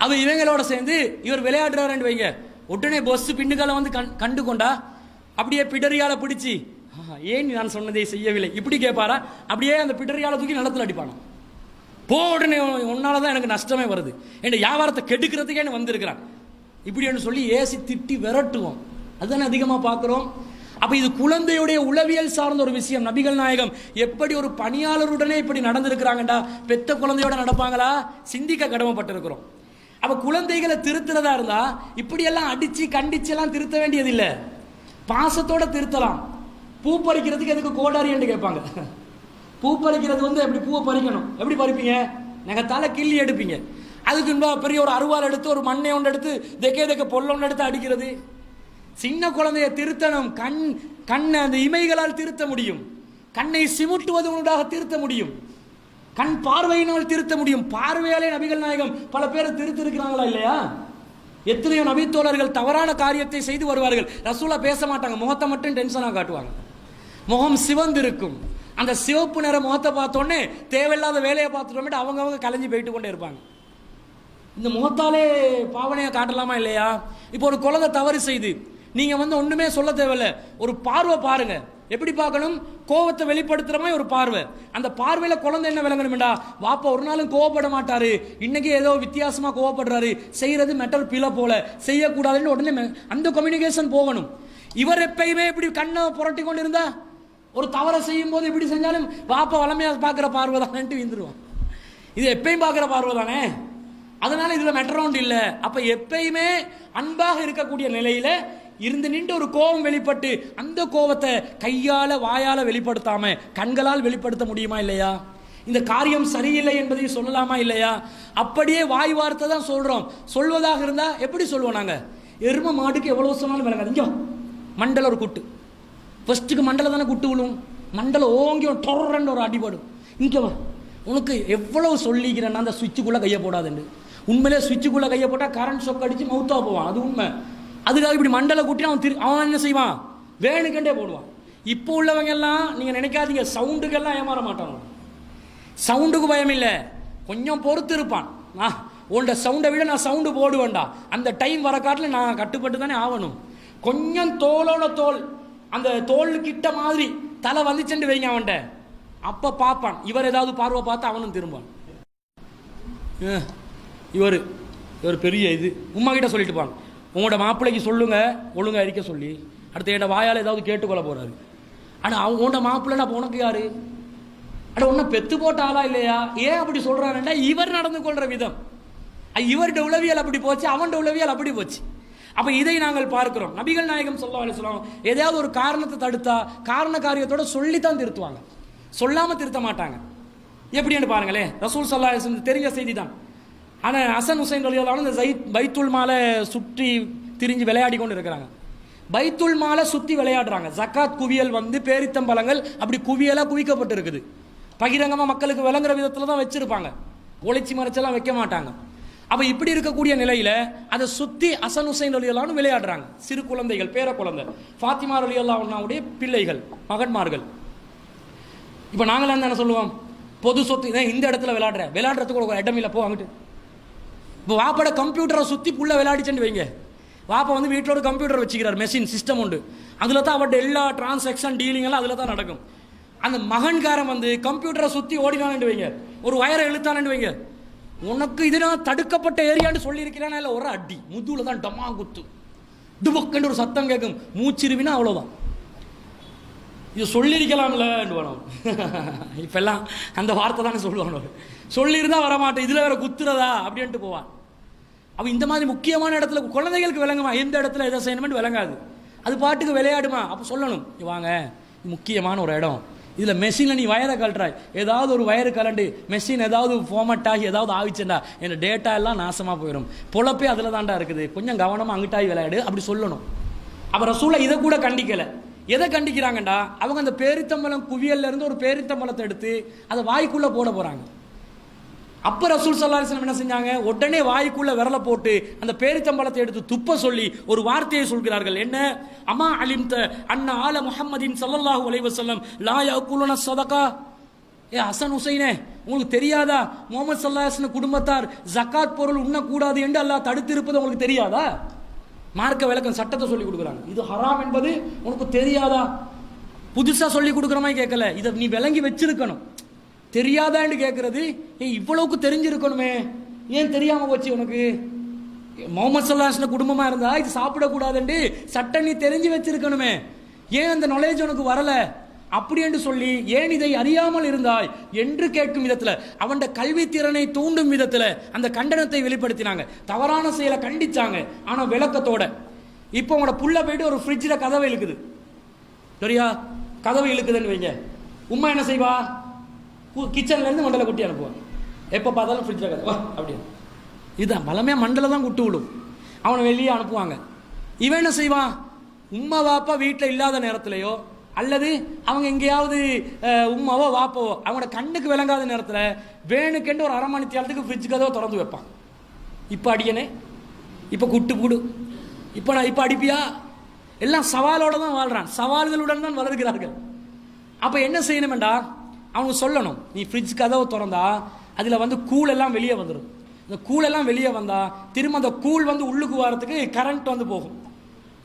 அவ இவங்களோட சேர்ந்து இவர் விளையாடுறாரு வைங்க, உடனே பஸ் பின்னுக்கால வந்து கண்டு கொண்டா அப்படியே பிடரியால பிடிச்சி, ஏன் நான் சொன்னதை செய்யவில்லை இப்படி கேட்பாரா, அப்படியே அந்த பிடரியால தூக்கி நிலத்தில் அடிப்பானா. உடனே உன்னாலதான் எனக்கு நஷ்டமே வருது, என் வியாபாரத்தை கெடுக்கிறதுக்கே வந்திருக்கிறான் இப்படி சொல்லி ஏசி திட்டி விரட்டுவோம். அதுதானே அதிகமா பார்க்கிறோம். அப்ப இது குழந்தையுடைய உளவியல் சார்ந்த ஒரு விஷயம். நபிகள் நாயகம் எப்படி ஒரு பணியாளருடனே இப்படி நடந்திருக்கிறாங்கடா, பெத்த குழந்தையோட நடப்பாங்களா, சிந்திக்க கடமைப்பட்டிருக்கிறோம். அப்ப குழந்தைகளை திருத்துறதா இருந்தா இப்படி எல்லாம் அடிச்சு கண்டிச்சு எல்லாம் திருத்த வேண்டியது இல்லை, பாசத்தோட திருத்தலாம். பூ பறிக்கிறதுக்கு எதுக்கு கோடாரி என்று கேட்பாங்க. பூ பறிக்கிறது வந்து எப்படி பூவை பறிக்கணும், எப்படி பறிப்பீங்க, நகத்தால கிள்ளி எடுப்பீங்க. அதுக்கு பெரிய ஒரு அருவாள் எடுத்து ஒரு மண்ணை ஒன்று எடுத்து தெக்க பொல்ல ஒன்று எடுத்து அடிக்கிறது. சின்ன குழந்தைய திருத்தணும். கண்ணை அந்த இமைகளால் திருத்த முடியும். கண்ணை சிமுட்டுவது உண்டாக திருத்த முடியும். கண் பார்வையினால் திருத்த முடியும். பார்வையாலே நபிகள் நாயகம் பல பேர் திருத்திருக்கிறாங்களா இல்லையா? எத்தனையோ நபித்தோழர்கள் தவறான காரியத்தை செய்து வருவார்கள். ரசூலா பேச மாட்டாங்க, முகத்தை மட்டும் டென்ஷனாக காட்டுவாங்க. முகம் சிவந்து இருக்கும். அந்த சிவப்பு நிற முகத்தை பார்த்தோன்னே தேவையில்லாத வேலையை பார்த்துட்டோமே அவங்க கலைஞ்சி போயிட்டு கொண்டே இருப்பாங்க. இந்த முகத்தாலே பாவனையை காட்டலாமா இல்லையா? இப்போ ஒரு குழந்தை தவறு செய்து நீங்க ஒண்ணுமே சொல்ல தேவையில்ல, ஒரு பார்வை பாருங்க. எப்படி பார்க்கணும்? கோவத்தை வெளிப்படுத்துற மாதிரி ஒரு பார்வை. அந்த பார்வையில குழந்தை என்ன விளங்கணும்டா, வாப்பா ஒரு நாளும் கோவப்பட மாட்டாரு, இன்னைக்கு ஏதோ வித்தியாசமா கோவப்படுறாரு, செய்யறது மெட்டர் பில போல, செய்யக்கூடாதுன்னு உடனே அந்த கம்யூனிகேஷன் போகணும். இவர் எப்பயுமே இப்படி கண்ணை புரட்டி கொண்டு இருந்தா, ஒரு தவறை செய்யும் போது இப்படி செஞ்சாலும் வாப்பா வளமையா பார்க்கிற பார்வை தானே விந்துருவான். இது எப்பயும் பார்க்கிற பார்வை தானே, அதனால இதுல மெட்டரவுண்ட் இல்ல. அப்ப எப்பயுமே அன்பாக இருக்கக்கூடிய நிலையில இருந்து நின்று ஒரு கோபம் வெளிப்பட்டு அந்த கோபத்தை கையால வாயால வெளிப்படுத்தாம கண்களால் வெளிப்படுத்த முடியுமா இல்லையா? இந்த காரியம் சரியில்லை என்பதை சொல்லலாமா இல்லையா? அப்படியே வாய் வார்த்தை தான் சொல்றோம். சொல்வதாக இருந்தா எப்படி சொல்லுவோம் நாங்க? எரும மாட்டுக்கு எவ்வளவு சொன்னாலும் விளங்காது. இங்க மண்டல ஒரு குட்டு, ஃபர்ஸ்ட்டுக்கு மண்டல தானே குட்டு விழும். மண்டல ஓங்கி டொரன்னு ஒரு அடிபடும். இங்க உனக்கு எவ்வளவு சொல்லிக்கிறேன்னா அந்த சுவிட்சுக்குள்ள கையை போடாதுண்டு. உண்மையிலே சுவிட்சுக்குள்ள கையை போட்டா கரண்ட் ஷாக் அடிச்சு மவுத்தா போவான், அது உண்மை. அதுக்காக இப்படி மண்டல கூட்டி அவன் என்ன செய்வான்? வேணுக்கண்டே போடுவான். இப்போ உள்ளவங்க எல்லாம் நீங்க நினைக்காதீங்க, சவுண்டுக்கெல்லாம் ஏமாற மாட்டாங்க. சவுண்டுக்கு பயம் இல்லை, கொஞ்சம் பொறுத்து இருப்பான். உன்ட சவுண்டை விட நான் சவுண்டு போடுவேன்டா, அந்த டைம் வர காட்டில் நான் கட்டுப்பட்டு தானே ஆகணும். கொஞ்சம் தோலோட தோல், அந்த தோல் கிட்ட மாதிரி தலை வந்துச்சுட்டு வைங்க அவன்கிட்ட, அப்ப பார்ப்பான். இவர் ஏதாவது பார்வை பார்த்து அவனும் திரும்பான். இவர் பெரிய இது உமா கிட்ட சொல்லிட்டு பாங்க, உங்களோட மாப்பிள்ளைக்கு சொல்லுங்க ஒழுங்க அறிக்கை சொல்லி, அடுத்த என்ன வாயால் ஏதாவது கேட்டுக்கொள்ள போறாரு. ஆனா உன்னோட மாப்பிள்ளை அப்போ உனக்கு யாரு? அட உன்ன பெத்து போட்ட ஆளா இல்லையா? ஏன் அப்படி சொல்றாருன்னா இவர் நடந்து கொள்ற விதம், இவருடைய உளவியல் அப்படி போச்சு, அவன் உளவியல் அப்படி போச்சு. அப்ப இதை நாங்கள் பார்க்கிறோம். நபிகள் நாயகம் ஸல்லல்லாஹு அலைஹி வஸல்லம் ஏதாவது ஒரு காரணத்தை தடுத்தா காரண காரியத்தோட சொல்லித்தான் திருத்துவாங்க, சொல்லாம திருத்த மாட்டாங்க. எப்படின்னு பாருங்களேன். ரசூல் ஸல்லல்லாஹு அலைஹி வஸல்லம் தெரிஞ்ச செய்தி தான். ஆனால் ஹசன் ஹுசைன் ரலியல்லாஹு அன்ஹு இந்த பைத்துல் மாலை சுற்றி திரிஞ்சு விளையாடி கொண்டு இருக்கிறாங்க. பைத்துல் மாலை சுற்றி விளையாடுறாங்க. ஜக்காத் குவியல் பேரித்தம்பழங்கள் அப்படி குவியலாக குவிக்கப்பட்டு இருக்குது. பகிரங்கமாக மக்களுக்கு விளங்குற விதத்தில் தான் வச்சிருப்பாங்க, ஒளிச்சி மறைச்செல்லாம் வைக்க மாட்டாங்க. அப்போ இப்படி இருக்கக்கூடிய நிலையில் அதை சுற்றி ஹசன் ஹுசைன் ரலியல்லாஹு அன்ஹு விளையாடுறாங்க. சிறு குழந்தைகள், பேர குழந்தை, ஃபாத்திமா ரலியல்லாஹு அன்ஹாவுடைய பிள்ளைகள், மகன்மார்கள். இப்போ நாங்களாம் என்ன சொல்லுவோம்? பொது சொத்து இந்த இடத்துல விளையாடுறதுக்கு ஒரு இடம் இல்லை, போ அங்கிட்டு. இப்போ வாப்போட கம்ப்யூட்டரை சுற்றி புள்ள விளையாடிச்சுன்னு வைங்க. வாப்பா வீட்டோட கம்ப்யூட்டர் வச்சுக்கிறார், மெஷின் சிஸ்டம் உண்டு. அதில் தான் அவர்கிட்ட எல்லா டிரான்சாக்ஷன் டீலிங் எல்லாம் அதில் தான் நடக்கும். அந்த மகன்காரன் கம்ப்யூட்டரை சுற்றி ஓடினான்னு வைங்க, ஒரு வயரை இழுத்தானு வைங்க, உனக்கு இதனால் தடுக்கப்பட்ட ஏரியான்னு சொல்லியிருக்கிறானா இல்லை, ஒரு அடி முதுகுல தான் டமா குத்து டுபுக்குன்னு ஒரு சத்தம் கேட்கும், மூச்சிருவினா அவ்வளோதான். இது சொல்லியிருக்கலாம்ல வேணும். இப்பெல்லாம் அந்த வார்த்தை தானே சொல்லுவாங்க, சொல்லியிருந்தா வரமாட்டேன், இதில் வேற குத்துறதா அப்படின்ட்டு போவான். அப்போ இந்த மாதிரி முக்கியமான இடத்துல குழந்தைகளுக்கு விளங்குமா? எந்த இடத்துல எதை செய்யணும்னு விளங்காது, அது பாட்டுக்கு விளையாடுமா. அப்போ சொல்லணும், வாங்க முக்கியமான ஒரு இடம், இதில் மெஷினில் நீ வயரை கழட்டுறாய், ஏதாவது ஒரு வயரு கலண்டு மெஷின் ஏதாவது ஃபார்மட் ஆகி ஏதாவது ஆகிச்சுண்டா என் டேட்டா எல்லாம் நாசமாக போயிடும், பொழப்பே அதில் தாண்டா இருக்குது, கொஞ்சம் கவனமாக அங்கிட்டாகி விளையாடு அப்படி சொல்லணும். அப்போ ரசூலை இதை கூட கண்டிக்கலை. எதை கண்டிக்கிறாங்கண்டா, அவங்க அந்த பேரித்தம்பழம் குவியல்ல இருந்து ஒரு பேரித்தம்பழத்தை எடுத்து அதை வாய்க்குள்ள போட போறாங்க. அப்ப ரசூல் ஸல்லல்லாஹு அலைஹி வஸல்லம் என்ன செஞ்சாங்க? உடனே வாய்க்குள்ள விரல போட்டு அந்த பேரித்தம்பழத்தை எடுத்து துப்ப சொல்லி ஒரு வார்த்தையை சொல்கிறார்கள். என்ன? அமா அலிம்த அன்ன ஆல முஹம்மதின் ஸல்லல்லாஹு அலைஹி வஸல்லம் லா யஅகுலுன ஸதகா. ஹசன் ஹுசைனே, உங்களுக்கு தெரியாதா முஹம்மது ஸல்லல்லாஹு அலைஹி வஸல்லம் குடும்பத்தார் ஜகாத் பொருள் உண்ணக்கூடாது என்று அல்லாஹ் தடுத்திருப்பது உங்களுக்கு தெரியாதா? மார்க்க விளக்கம் சட்டத்தை சொல்லி கொடுக்குறாங்க. இது ஹராம் என்பது உனக்கு தெரியாதா? புதுசா சொல்லி கொடுக்குற மாதிரி கேட்கல, இதை நீ விளங்கி வச்சிருக்கணும். தெரியாதான்னு கேட்கறது, இவ்வளவுக்கு தெரிஞ்சிருக்கணுமே, ஏன் தெரியாம போச்சு உனக்கு? முஹம்மது ஸல்லல்லாஹு அலைஹி வஸல்லம் குடும்பமா இருந்தா இது சாப்பிடக்கூடாதுன்னு சட்டம் நீ தெரிஞ்சு வச்சிருக்கணுமே, ஏன் அந்த நாலேஜ் உனக்கு வரல? அப்படி என்று சொல்லி ஏன் இதை அறியாமல் இருந்தாய் என்று கேட்கும் விதத்தில், அவன் கல்வி திறனை தூண்டும் விதத்தில் அந்த கண்டனத்தை வெளிப்படுத்தினாங்க. தவறான செயலை கண்டிச்சாங்க, ஆனா விளக்கத்தோட. இப்போ உங்களோட புள்ள போயிட்டு ஒரு ஃப்ரிட்ஜில் கதவை இழுக்குது, சரியா? கதவை இழுக்குதுன்னு வைங்க, உம்மா என்ன செய்வா? கிச்சன்ல இருந்து மண்டல குட்டி அனுப்புவான், எப்போ பார்த்தாலும் ஃப்ரிட்ஜில் கதவை அப்படி. இதுதான் பலமே மண்டல தான் குட்டு விடும், அவனை வெளியே அனுப்புவாங்க. இவன் என்ன செய்வான், உம்மா வாப்பா வீட்டில் இல்லாத நேரத்திலையோ அல்லது அவங்க எங்கேயாவது உம்மாவோ வாப்பாவோ அவங்களோட கண்ணுக்கு விளங்காத நேரத்தில் வேணுக்கென்று ஒரு 1/2 மணி நேரத்துக்கு ஃப்ரிட்ஜ் கதவை திறந்து வைப்பான். இப்போ அடியனே, இப்போ குட்டு கூடு, இப்போ நான் இப்போ அடிப்பியா, எல்லாம் சவாலோடு தான் வாழ்கிறான், சவால்களுடன் தான் வளர்கிறார்கள். அப்போ என்ன செய்யணுமெண்டா, அவங்க சொல்லணும், நீ ஃப்ரிட்ஜ் கதவை திறந்தா அதில் வந்து கூழ் எல்லாம் வெளியே வந்துடும். இந்த கூழெல்லாம் வெளியே வந்தால் திரும்ப அந்த கூழ் வந்து உள்ளுக்கு வரத்துக்கு கரண்ட் வந்து போகும்,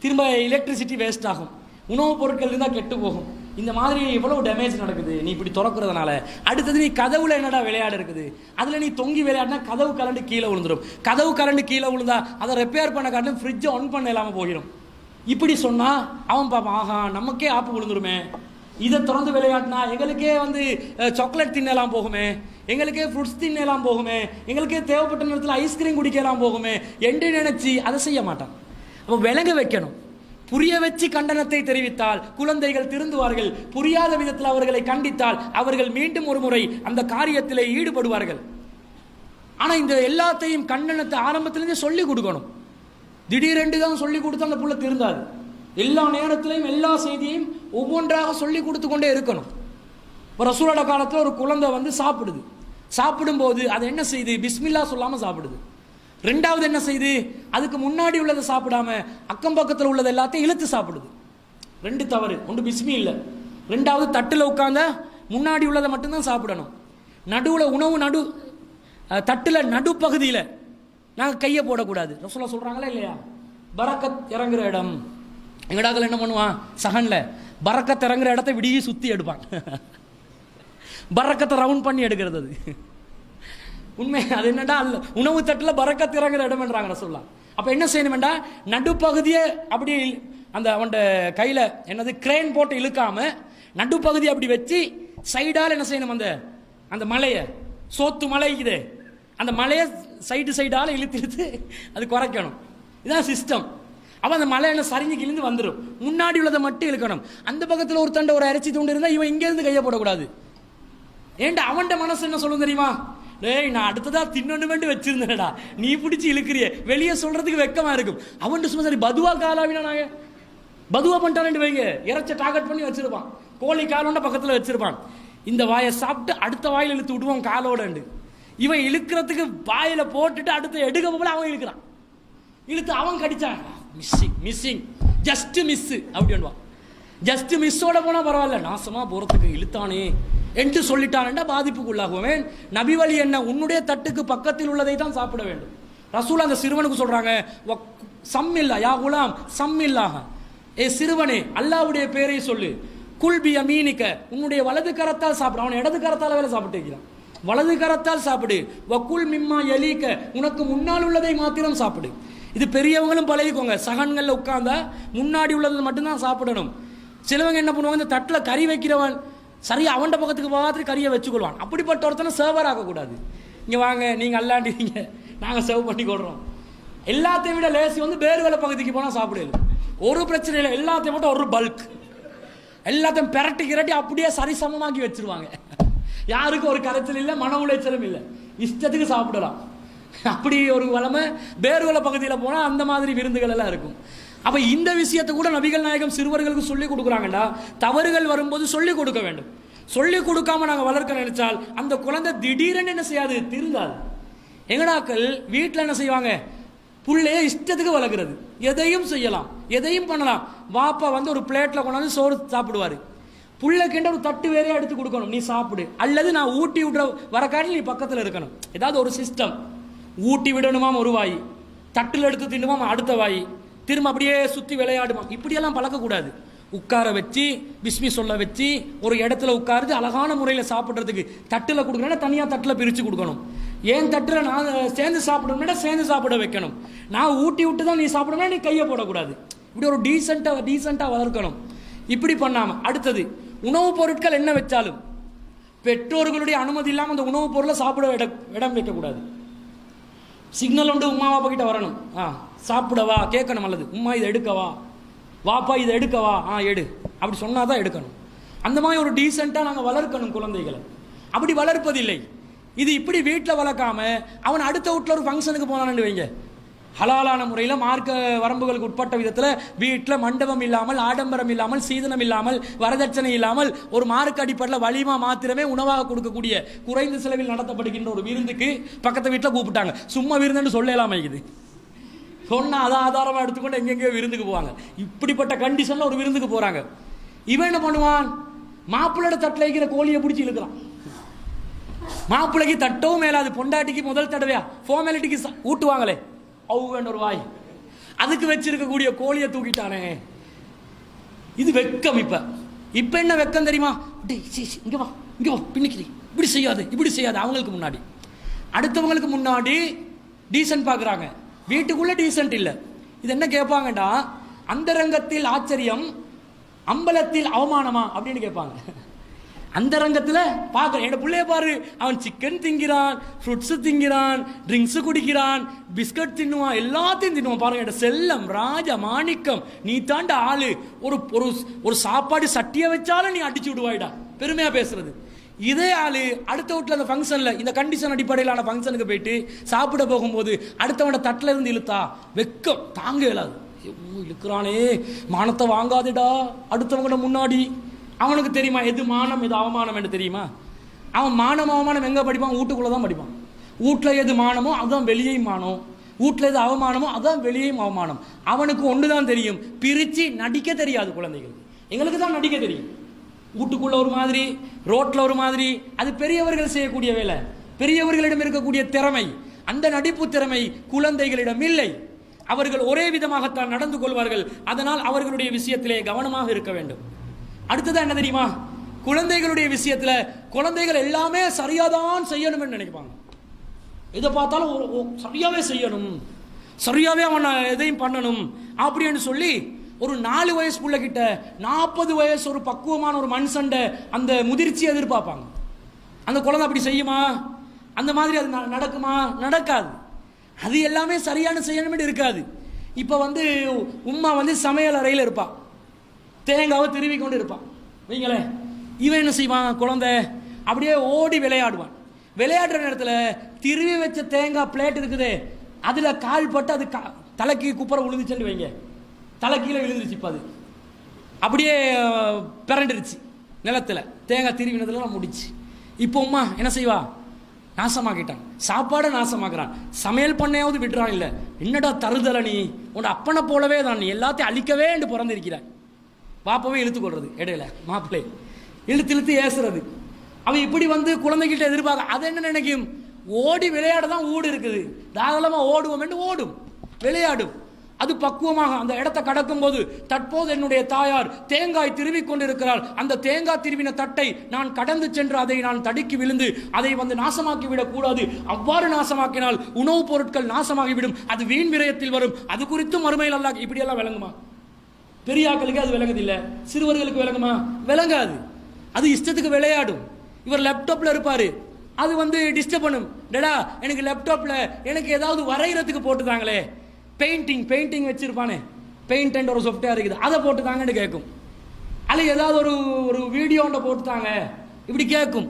திரும்ப எலக்ட்ரிசிட்டி வேஸ்ட் ஆகும், உணவுப் பொருட்கள் இருந்தால் கெட்டு போகும். இந்த மாதிரி எவ்வளோ டேமேஜ் நடக்குது நீ இப்படி திறக்கிறதுனால. அடுத்தது நீ கதவுல என்னடா விளையாடு இருக்குது, அதில் நீ தொங்கி விளையாடினா கதவு கரண்டு கீழே விழுந்துடும், கதவு கரண்டு கீழே விழுந்தா அதை ரிப்பேர் பண்ண காட்டிலும் ஃப்ரிட்ஜை ஆன் பண்ண இல்லாமல் போயிடும். இப்படி சொன்னால் அவன் பார்ப்பான், ஆஹா நமக்கே ஆப்பு விழுந்துருமே, இதை திறந்து விளையாடினா எங்களுக்கே வந்து சாக்லேட் தின்னலாம் போகுமே, எங்களுக்கே ஃப்ரூட்ஸ் தின்னலாம் போகுமே, எங்களுக்கே தேவைப்பட்ட நேரத்தில் ஐஸ்கிரீம் குடிக்கலாம் போகுமே என்று நினைச்சு அதை செய்ய மாட்டான். அப்போ விளங்க வைக்கணும், புரிய வச்சு கண்டனத்தை தெரிவித்தால் குழந்தைகள் திருந்துவார்கள், புரியாத விதத்தில் அவர்களை கண்டித்தால் அவர்கள் மீண்டும் ஒரு முறை அந்த காரியத்தில் ஈடுபடுவார்கள். ஆனால் இந்த எல்லாத்தையும் கண்டனத்தை ஆரம்பத்திலேருந்து சொல்லி கொடுக்கணும். திடீரென்று தான் சொல்லி கொடுத்து அந்த புள்ள திருந்தாது. எல்லா நேரத்திலையும் எல்லா செய்தியையும் ஒவ்வொன்றாக சொல்லி கொடுத்து கொண்டே இருக்கணும். இப்போ ரசூலோட காலத்தில் ஒரு குழந்தை வந்து சாப்பிடுது, சாப்பிடும்போது அது என்ன செய்யுது, பிஸ்மில்லா சொல்லாமல் சாப்பிடுது. ரெண்டாவது என்ன செய்யுது, அதுக்கு முன்னாடி உள்ளதை சாப்பிடாம அக்கம் பக்கத்தில் உள்ளது எல்லாத்தையும் இழுத்து சாப்பிடுது. 2 தவறு, ஒன்று பிஸ்மி இல்லை, ரெண்டாவது தட்டில் உட்கார்ந்த முன்னாடி உள்ளதை மட்டும்தான் சாப்பிடணும். நடுவில் உணவு தட்டில் நடுப்பகுதியில் நாங்கள் கையை போடக்கூடாது. ரசூலா சொல்கிறாங்களா இல்லையா, பரக்கத் இறங்குற இடம். எங்கடாக்கள் என்ன பண்ணுவான், சகன்ல பரக்கத் இறங்குற இடத்த விடிய சுற்றி எடுப்பான், பரக்கத்தை ரவுண்ட் பண்ணி எடுக்கிறது. அது உண்மை, அது என்னடா அல்ல, உணவு தட்டில் பரக்கத் இறங்குற இடம் என்றாங்க ரசூலா. அப்போ என்ன செய்யணுமெண்டா, நடுப்பகுதியை அப்படி அந்த அவன் கையில் என்னது கிரேன் போட்டு இழுக்காம நடுப்பகுதியை அப்படி வச்சு சைடால் என்ன செய்யணும், அந்த மலையை சோத்து மலைக்குது அந்த மலையை சைடால் இழுத்து அது குறைக்கணும். இதுதான் சிஸ்டம். அப்போ அந்த மலை என்ன சரிஞ்சு கிழிந்து வந்துடும், முன்னாடி உள்ளதை மட்டும் இழுக்கணும். அந்த பக்கத்தில் ஒரு தண்டை ஒரு அரைச்சி தூண்டு இருந்தால் இவன் இங்கேருந்து கையை போடக்கூடாது. ஏன்டா அவன்ட மனசு என்ன சொல்லும் தெரியுமா, டேய் நான் அடுத்ததா தின்னு வேண்டி வச்சிருந்தேன்டா, நீ பிடிச்சி இழுக்கிறிய, வெளியே சொல்றதுக்கு வெக்கமா இருக்கும். அவன் சும்மா சரி பதுவா காலாவினா நாங்க பதுவா பண்ணிட்டான் வைங்க, இறைச்ச டார்கெட் பண்ணி வச்சிருப்பான், கோழி காலோண்ட பக்கத்தில் வச்சிருப்பான். இந்த வாயை சாப்பிட்டு அடுத்த வாயில் இழுத்து விடுவான் காலோடண்டு. இவன் இழுக்கிறதுக்கு வாயில போட்டுட்டு அடுத்த எடுக்க போல அவன் இழுக்கிறான், இழுத்து அவன் கடிச்சான், மிஸ்ஸிங் ஜஸ்ட் மிஸ் அப்படின்வான். ஜஸ்ட் மிஸ்ஸோட போனா பரவாயில்ல, நாசமா போறதுக்கு இழுத்தானே என்று சொல்லிட்டான்டா பாதிப்புக்குள்ளாகுவேன். நபி வழி என்ன, உன்னுடைய தட்டுக்கு பக்கத்தில் உள்ளதை தான் சாப்பிட வேண்டும். ரசூல் அந்த சிறுவனுக்கு சொல்றாங்க, சம்மில்லா யா குலாம் சம்மில்லாஹ, ஏ சிறுவனே அல்லாஹ்வுடைய பேரை சொல்லு, குல்பி யமீனிக்க, உன்னுடைய வலது கரத்தால் சாப்பிடு. அவன் இடது கரத்தால் வேலை சாப்பிட்டு இருக்கிறான், வலது கரத்தால் சாப்பிடு. வக்குல் மிம்மா யலீக்க, உனக்கு முன்னால் உள்ளதை மாத்திரம் சாப்பிடு. இது பெரியவங்களும் பழகிக்கோங்க, சகன்களில் உட்கார்ந்தா முன்னாடி உள்ளது மட்டும்தான் சாப்பிடணும். சிலவங்க என்ன பண்ணுவாங்க, இந்த தட்டில் கறி வைக்கிறவன் சரியா அவன்ட பக்கத்துக்கு பார்த்து கறியை வச்சுக்கொள்வான். அப்படிப்பட்ட ஒருத்தனை சர்வர் ஆகக்கூடாது. இங்கே வாங்க நீங்கள் அல்லாண்டிங்க, நாங்கள் சர்வ் பண்ணி கொடுறோம். எல்லாத்தையும் விட லேசி வந்து பேர்வலை பகுதிக்கு போனால் சாப்பிடல, ஒரு பிரச்சனை இல்லை. எல்லாத்தையும் மட்டும் ஒரு பல்க், எல்லாத்தையும் பெரட்டி கிரட்டி அப்படியே சரிசமமாக்கி வச்சிருவாங்க. யாருக்கும் ஒரு கரைச்சல் இல்லை, மன உளைச்சலும் இல்லை, இஷ்டத்துக்கு சாப்பிடலாம். அப்படி ஒரு வளமை பேர்வலை பகுதியில் போனால் அந்த மாதிரி விருந்துகள் எல்லாம் இருக்கும். அப்போ இந்த விஷயத்தை கூட நபிகள் நாயகம் சிறுவர்களுக்கு சொல்லிக் கொடுக்குறாங்கடா. தவறுகள் வரும்போது சொல்லிக் கொடுக்க வேண்டும். சொல்லிக் கொடுக்காம நாங்கள் வளர்க்க நினைச்சால் அந்த குழந்தை திடீரென்னு என்ன செய்யாது, திருந்தாது. எங்கடாக்கள் வீட்டில் என்ன செய்வாங்க, புள்ளைய இஷ்டத்துக்கு வளர்க்குறது, எதையும் செய்யலாம், எதையும் பண்ணலாம். வாப்பா வந்து ஒரு பிளேட்டில் கொண்டாந்து சோறு சாப்பிடுவார், புள்ளைக்கிட்ட ஒரு தட்டு வேறையாக எடுத்து கொடுக்கணும், நீ சாப்பிடு, அல்லது நான் ஊட்டி விடுற வரக்காட்டில் நீ பக்கத்தில் இருக்கணும். ஏதாவது ஒரு சிஸ்டம், ஊட்டி விடணுமாம் ஒரு வாய், தட்டில் எடுத்து தின்னுமாம் அடுத்த வாய், திரும்ப அப்படியே சுற்றி விளையாடுமா. இப்படியெல்லாம் பழக்கக்கூடாது. உட்கார வச்சு பிஸ்மி சொல்ல வச்சு ஒரு இடத்துல உட்கார்ந்து அழகான முறையில் சாப்பிட்றதுக்கு தட்டில் கொடுக்கணும்னா தனியாக தட்டில் பிரித்து கொடுக்கணும். ஏன் தட்டில் நான் சேர்ந்து சாப்பிடணும்னா சேர்ந்து சாப்பிட வைக்கணும். நான் ஊட்டி விட்டு தான் நீ சாப்பிடணும்னா நீ கையை போடக்கூடாது. இப்படி ஒரு டீசெண்டாக வளர்க்கணும். இப்படி பண்ணாமல் அடுத்தது உணவுப் பொருட்கள் என்ன வச்சாலும் பெற்றோர்களுடைய அனுமதி இல்லாமல் அந்த உணவுப் பொருளை சாப்பிட இடம் வைக்கக்கூடாது. சிக்னல் உண்டு, உமா வாப்பா கிட்ட வரணும், சாப்பிடவா கேட்கணும், அல்லது உமா இதை எடுக்கவா, வாப்பா இதை எடுக்கவா, எடு அப்படி சொன்னால் தான் எடுக்கணும். அந்த மாதிரி ஒரு டீசெண்டாக நாங்கள் வளர்க்கணும் குழந்தைகளை. அப்படி வளர்ப்பதில்லை. இது இப்படி வீட்டில் வளர்க்காம அவன் அடுத்த வீட்டில் ஒரு ஃபங்க்ஷனுக்கு போனான்னு வைங்க, ஹலாலான முறையில் மார்க்க வரம்புகளுக்கு உட்பட்ட விதத்தில் வீட்டில் மண்டபம் இல்லாமல், ஆடம்பரம் இல்லாமல், சீதனம் இல்லாமல், வரதட்சணை இல்லாமல் ஒரு மார்க்க அடிப்படையில் வலிமா மாத்திரமே உணவாக கொடுக்கக்கூடிய குறைந்த செலவில் நடத்தப்படுகின்ற ஒரு விருந்துக்கு பக்கத்து வீட்டில் கூப்பிட்டாங்க. சும்மா விருந்துன்னு சொல்லலாமே, இது சொன்னா அதை ஆதாரமாக எடுத்துக்கொண்டு எங்கெங்கேயோ விருந்துக்கு போவாங்க. இப்படிப்பட்ட கண்டிஷனில் ஒரு விருந்துக்கு போகிறாங்க. இவன் என்ன பண்ணுவான், மாப்பிள்ளோட தட்டில் வைக்கிற கோழியை பிடிச்சி இழுக்கிறான். மாப்பிள்ளைக்கு தட்டவும் மேலாது, பொண்டாட்டிக்கு முதல் தடவையா ஃபார்மாலிட்டிக்கு ஊட்டுவாங்களே அவ்வளோ ஒரு வாய், அதுக்கு வச்சிருக்கக்கூடிய கோழியை தூக்கிட்டானே. இது வெக்கம். இப்ப என்ன வெக்கம் தெரியுமா, இங்க வா இங்க வா பின்னிக்கிறீ, இப்படி செய்யாது இப்படி செய்யாது. அவங்களுக்கு முன்னாடி, அடுத்தவங்களுக்கு முன்னாடி டீசன்ட் பார்க்குறாங்க, வீட்டுக்குள்ள டீசன்ட் இல்லை. இது என்ன கேட்பாங்கடா, அந்தரங்கத்தில் ஆச்சரியம் அம்பலத்தில் அவமானமா அப்படின்னு கேட்பாங்க. அந்த ரங்கத்தில் பார்க்குறேன், என் பிள்ளைய பாரு, அவன் சிக்கன் திங்கிறான், ஃப்ரூட்ஸ் திங்கிறான், ட்ரிங்க்ஸ் குடிக்கிறான், பிஸ்கட் தின்னுவான், எல்லாத்தையும் தின்னுவான். பாருங்க, என் செல்லம் ராஜா மாணிக்கம், நீ தாண்ட ஆளு, ஒரு ஒரு சாப்பாடு சட்டியை வச்சாலும் நீ அடிச்சு விடுவாயிடா, பெருமையா பேசுறது. இதே ஆளு அடுத்த வீட்டில் அந்த ஃபங்க்ஷன்ல இந்த கண்டிஷன் அடிப்படையிலான ஃபங்க்ஷனுக்கு போயிட்டு சாப்பிட போகும்போது அடுத்தவன தட்டில் இருந்து இழுத்தா வெக்கம் தாங்க இயலாது. இழுக்கிறானே, மானத்தை வாங்காதுடா அடுத்தவங்க முன்னாடி. அவனுக்கு தெரியுமா எது மானம் எது அவமானம் என்று தெரியுமா? அவன் மானம் அவமானம் எங்கே படிப்பான்? வீட்டுக்குள்ளே தான் படிப்பான். வீட்டில் எது மானமோ அதுதான் வெளியேயும் மானம், வீட்டில் எது அவமானமோ அதுதான் வெளியேயும் அவமானம். அவனுக்கு ஒன்று தான் தெரியும், பிரித்து நடிக்க தெரியாது குழந்தைகள். எங்களுக்கு தான் நடிக்க தெரியும். வீட்டுக்குள்ள ஒரு மாதிரி, ரோட்டில் ஒரு மாதிரி. அது பெரியவர்கள் செய்யக்கூடிய வேலை, பெரியவர்களிடம் இருக்கக்கூடிய திறமை. அந்த நடிப்பு திறமை குழந்தைகளிடம் இல்லை. அவர்கள் ஒரே விதமாகத்தான் நடந்து கொள்வார்கள். அதனால் அவர்களுடைய விஷயத்திலே கவனமாக இருக்க வேண்டும். அடுத்ததான் என்ன தெரியுமா, குழந்தைகளுடைய விஷயத்துல குழந்தைகள் எல்லாமே சரியாதான் செய்யணும் நினைப்பாங்க. எதை பார்த்தாலும் சரியாவே செய்யணும், சரியாவே அவன் எதையும் பண்ணணும் அப்படின்னு சொல்லி ஒரு 4 வயசு புள்ள கிட்ட 40 வயசு ஒரு பக்குவமான ஒரு மனுஷண்ட அந்த முதிர்ச்சியை எதிர்பார்ப்பாங்க. அந்த குழந்தை அப்படி செய்யுமா? அந்த மாதிரி அது நடக்குமா? நடக்காது. அது எல்லாமே சரியான செய்யணும் இருக்காது. இப்போ உம்மா சமையல் அறையில் இருப்பா, தேங்காவை திருவி கொண்டு இருப்பான் வைங்களேன். இவன் என்ன செய்வான், குழந்தை அப்படியே ஓடி விளையாடுவான். விளையாடுற நேரத்தில் திருவி வச்ச தேங்காய் பிளேட் இருக்குது, அதில் கால் பட்டு அது தலைக்கு குப்புற விழுந்துச்சுன்னு வைங்க, தலை கீழே விழுந்துருச்சு. இப்போ அது அப்படியே பிறண்டுருச்சு நிலத்தில், தேங்காய் திருவினதுலாம் முடிச்சு. இப்போ உம்மா என்ன செய்வா, நாசமாக்கிட்டான், சாப்பாடை நாசமாக்குறான், சமையல் பண்ணையாவது விட்டுறான். இல்லை, என்னடா தருதல நீ, உன் அப்பனை போலவே தான், நீ எல்லாத்தையும் அழிக்கவே என்று பிறந்திருக்கிறான். பாப்பாவே இழுத்து கொள்றது, இடையில மாப்பிள்ளை இழுத்து இழுத்து ஏசுறது. அவன் இப்படி குழந்தைகிட்ட எதிர்பார்க்க, அது என்ன நினைக்கும், ஓடி விளையாட தான் ஊடு இருக்குது, தாராளமாக ஓடுவோம் என்று ஓடும், விளையாடும். அது பக்குவமாக அந்த இடத்தை கடக்கும் போது, தற்போது என்னுடைய தாயார் தேங்காய் திருவி கொண்டிருக்கிறாள், அந்த தேங்காய் திருவின தட்டை நான் கடந்து சென்று அதை நான் தடுக்கி விழுந்து அதை நாசமாக்கி விடக்கூடாது. அவ்வாறு நாசமாக்கினால் உணவுப் பொருட்கள் நாசமாகிவிடும், அது வீண் விரயத்தில் வரும். அது குறித்தும் மறுமையில் அல்லாஹ் இப்படியெல்லாம் விளங்குமா? பெரியாக்களுக்கு அது விளங்குதில்லை, சிறுவர்களுக்கு விளங்குமா? விளங்காது. அது இஷ்டத்துக்கு விளையாடும். இவர் லேப்டாப்ல இருப்பாரு, அது டிஸ்டர்ப் பண்ணும். டடா எனக்கு லேப்டாப்ல எனக்கு ஏதாவது வரைகிறதுக்கு போட்டுதாங்களே, பெயிண்டிங் வச்சிருப்பானே, பெயிண்ட் அண்ட் ஒரு சாஃப்ட்வேர் இருக்குது, அதை போட்டுதாங்கன்னு கேட்கும். அல்ல ஏதாவது ஒரு வீடியோ போட்டுத்தாங்க இப்படி கேட்கும்.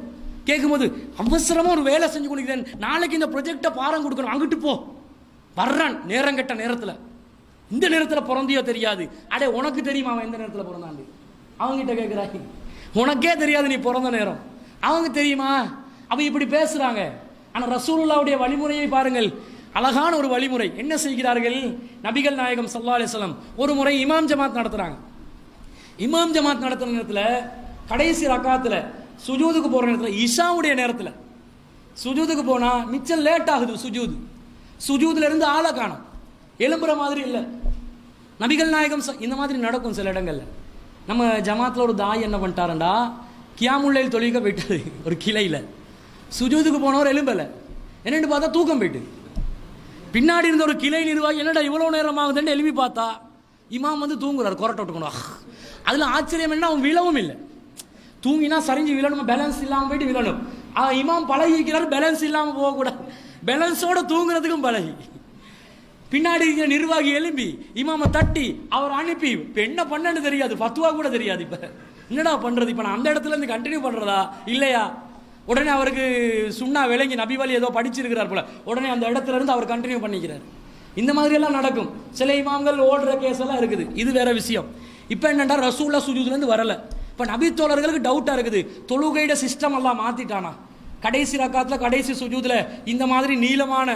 கேட்கும்போது அவசரமா ஒரு வேலை செஞ்சு கொடுக்குறேன், நாளைக்கு இந்த ப்ரொஜெக்டை பாரம் கொடுக்கணும், அங்கிட்டு போ, வர்றான் நேரம் கெட்ட நேரத்தில். இந்த நேரத்தில் பிறந்தியோ தெரியாது. அடே உனக்கு தெரியுமா அவன் எந்த நேரத்தில் பிறந்தாண்டு? அவங்ககிட்ட கேட்குறாங்க, உனக்கே தெரியாது நீ பிறந்த நேரம், அவங்க தெரியுமா? அவ இப்படி பேசுறாங்க. ஆனால் ரசூலுல்லாஹ்வுடைய வழிமுறையை பாருங்கள், அழகான ஒரு வழிமுறை. என்ன செய்கிறார்கள் நபிகள் நாயகம் ஸல்லல்லாஹு அலைஹி வஸல்லம்? ஒரு முறை இமாம் ஜமாத் நடத்துறாங்க. இமாம் ஜமாத் நடத்துற நேரத்தில் கடைசி ரக்காத்தில் சுஜூதுக்கு போகிற நேரத்தில், இஷாவுடைய நேரத்தில் சுஜூதுக்கு போனால் மிச்சம் லேட் ஆகுது. சுஜூதுல இருந்து ஆளை காணும், எழும்புற மாதிரி இல்லை. நபிகள் நாயகம் இந்த மாதிரி நடக்கும் சில இடங்கள்ல. நம்ம ஜமாத்தில் ஒரு தாய் என்ன பண்ணிட்டாருண்டா, கியாமுல்லைல் தொழிலுக்க போயிட்டாரு ஒரு கிளையில். சுஜூதுக்கு போனவர் எழும்பலை, என்னென்னு பார்த்தா தூக்கம் போயிட்டு. பின்னாடி இருந்த ஒரு கிளை நிர்வாகி என்னடா இவ்வளோ நேரம் ஆகுதுன்னு எழுப்பி பார்த்தா இமாம் தூங்குறாரு, கொரட்டை விட்டுக்கணும். அதில் ஆச்சரியம் என்ன, அவன் விழவும் இல்லை. தூங்கினா சரிஞ்சு விழணும், பேலன்ஸ் இல்லாமல் போயிட்டு விழணும். இமாம் பழகிக்கிறார், பேலன்ஸ் இல்லாமல் போகக்கூடாது, பேலன்ஸோட தூங்குறதுக்கும் பழகி. பின்னாடி இருக்கிற நிர்வாகி எழும்பி இமாமை தட்டி அவர் அனுப்பி, இப்போ என்ன பண்ணன்னு தெரியாது, ஃபத்வா கூட தெரியாது. இப்போ என்னடா பண்ணுறது, இப்போ நான் அந்த இடத்துல இருந்து கண்டினியூ பண்ணுறதா இல்லையா? உடனே அவருக்கு சுண்ணா விளங்கி நபிவழி ஏதோ படிச்சிருக்கிறார் போல, உடனே அந்த இடத்துல இருந்து அவர் கண்டினியூ பண்ணிக்கிறார். இந்த மாதிரி எல்லாம் நடக்கும். சில இமாம்கள் ஓடுற கேஸ் எல்லாம் இருக்குது, இது வேற விஷயம். இப்போ என்னண்டா ரசூல்லா சுஜூதுலேருந்து வரல. இப்போ நபி தோழர்களுக்கு டவுட்டாக இருக்குது, தொழுகையிட சிஸ்டம் எல்லாம் மாற்றிட்டானா, கடைசி ரக்காத்தில் கடைசி சுஜூதில் இந்த மாதிரி நீளமான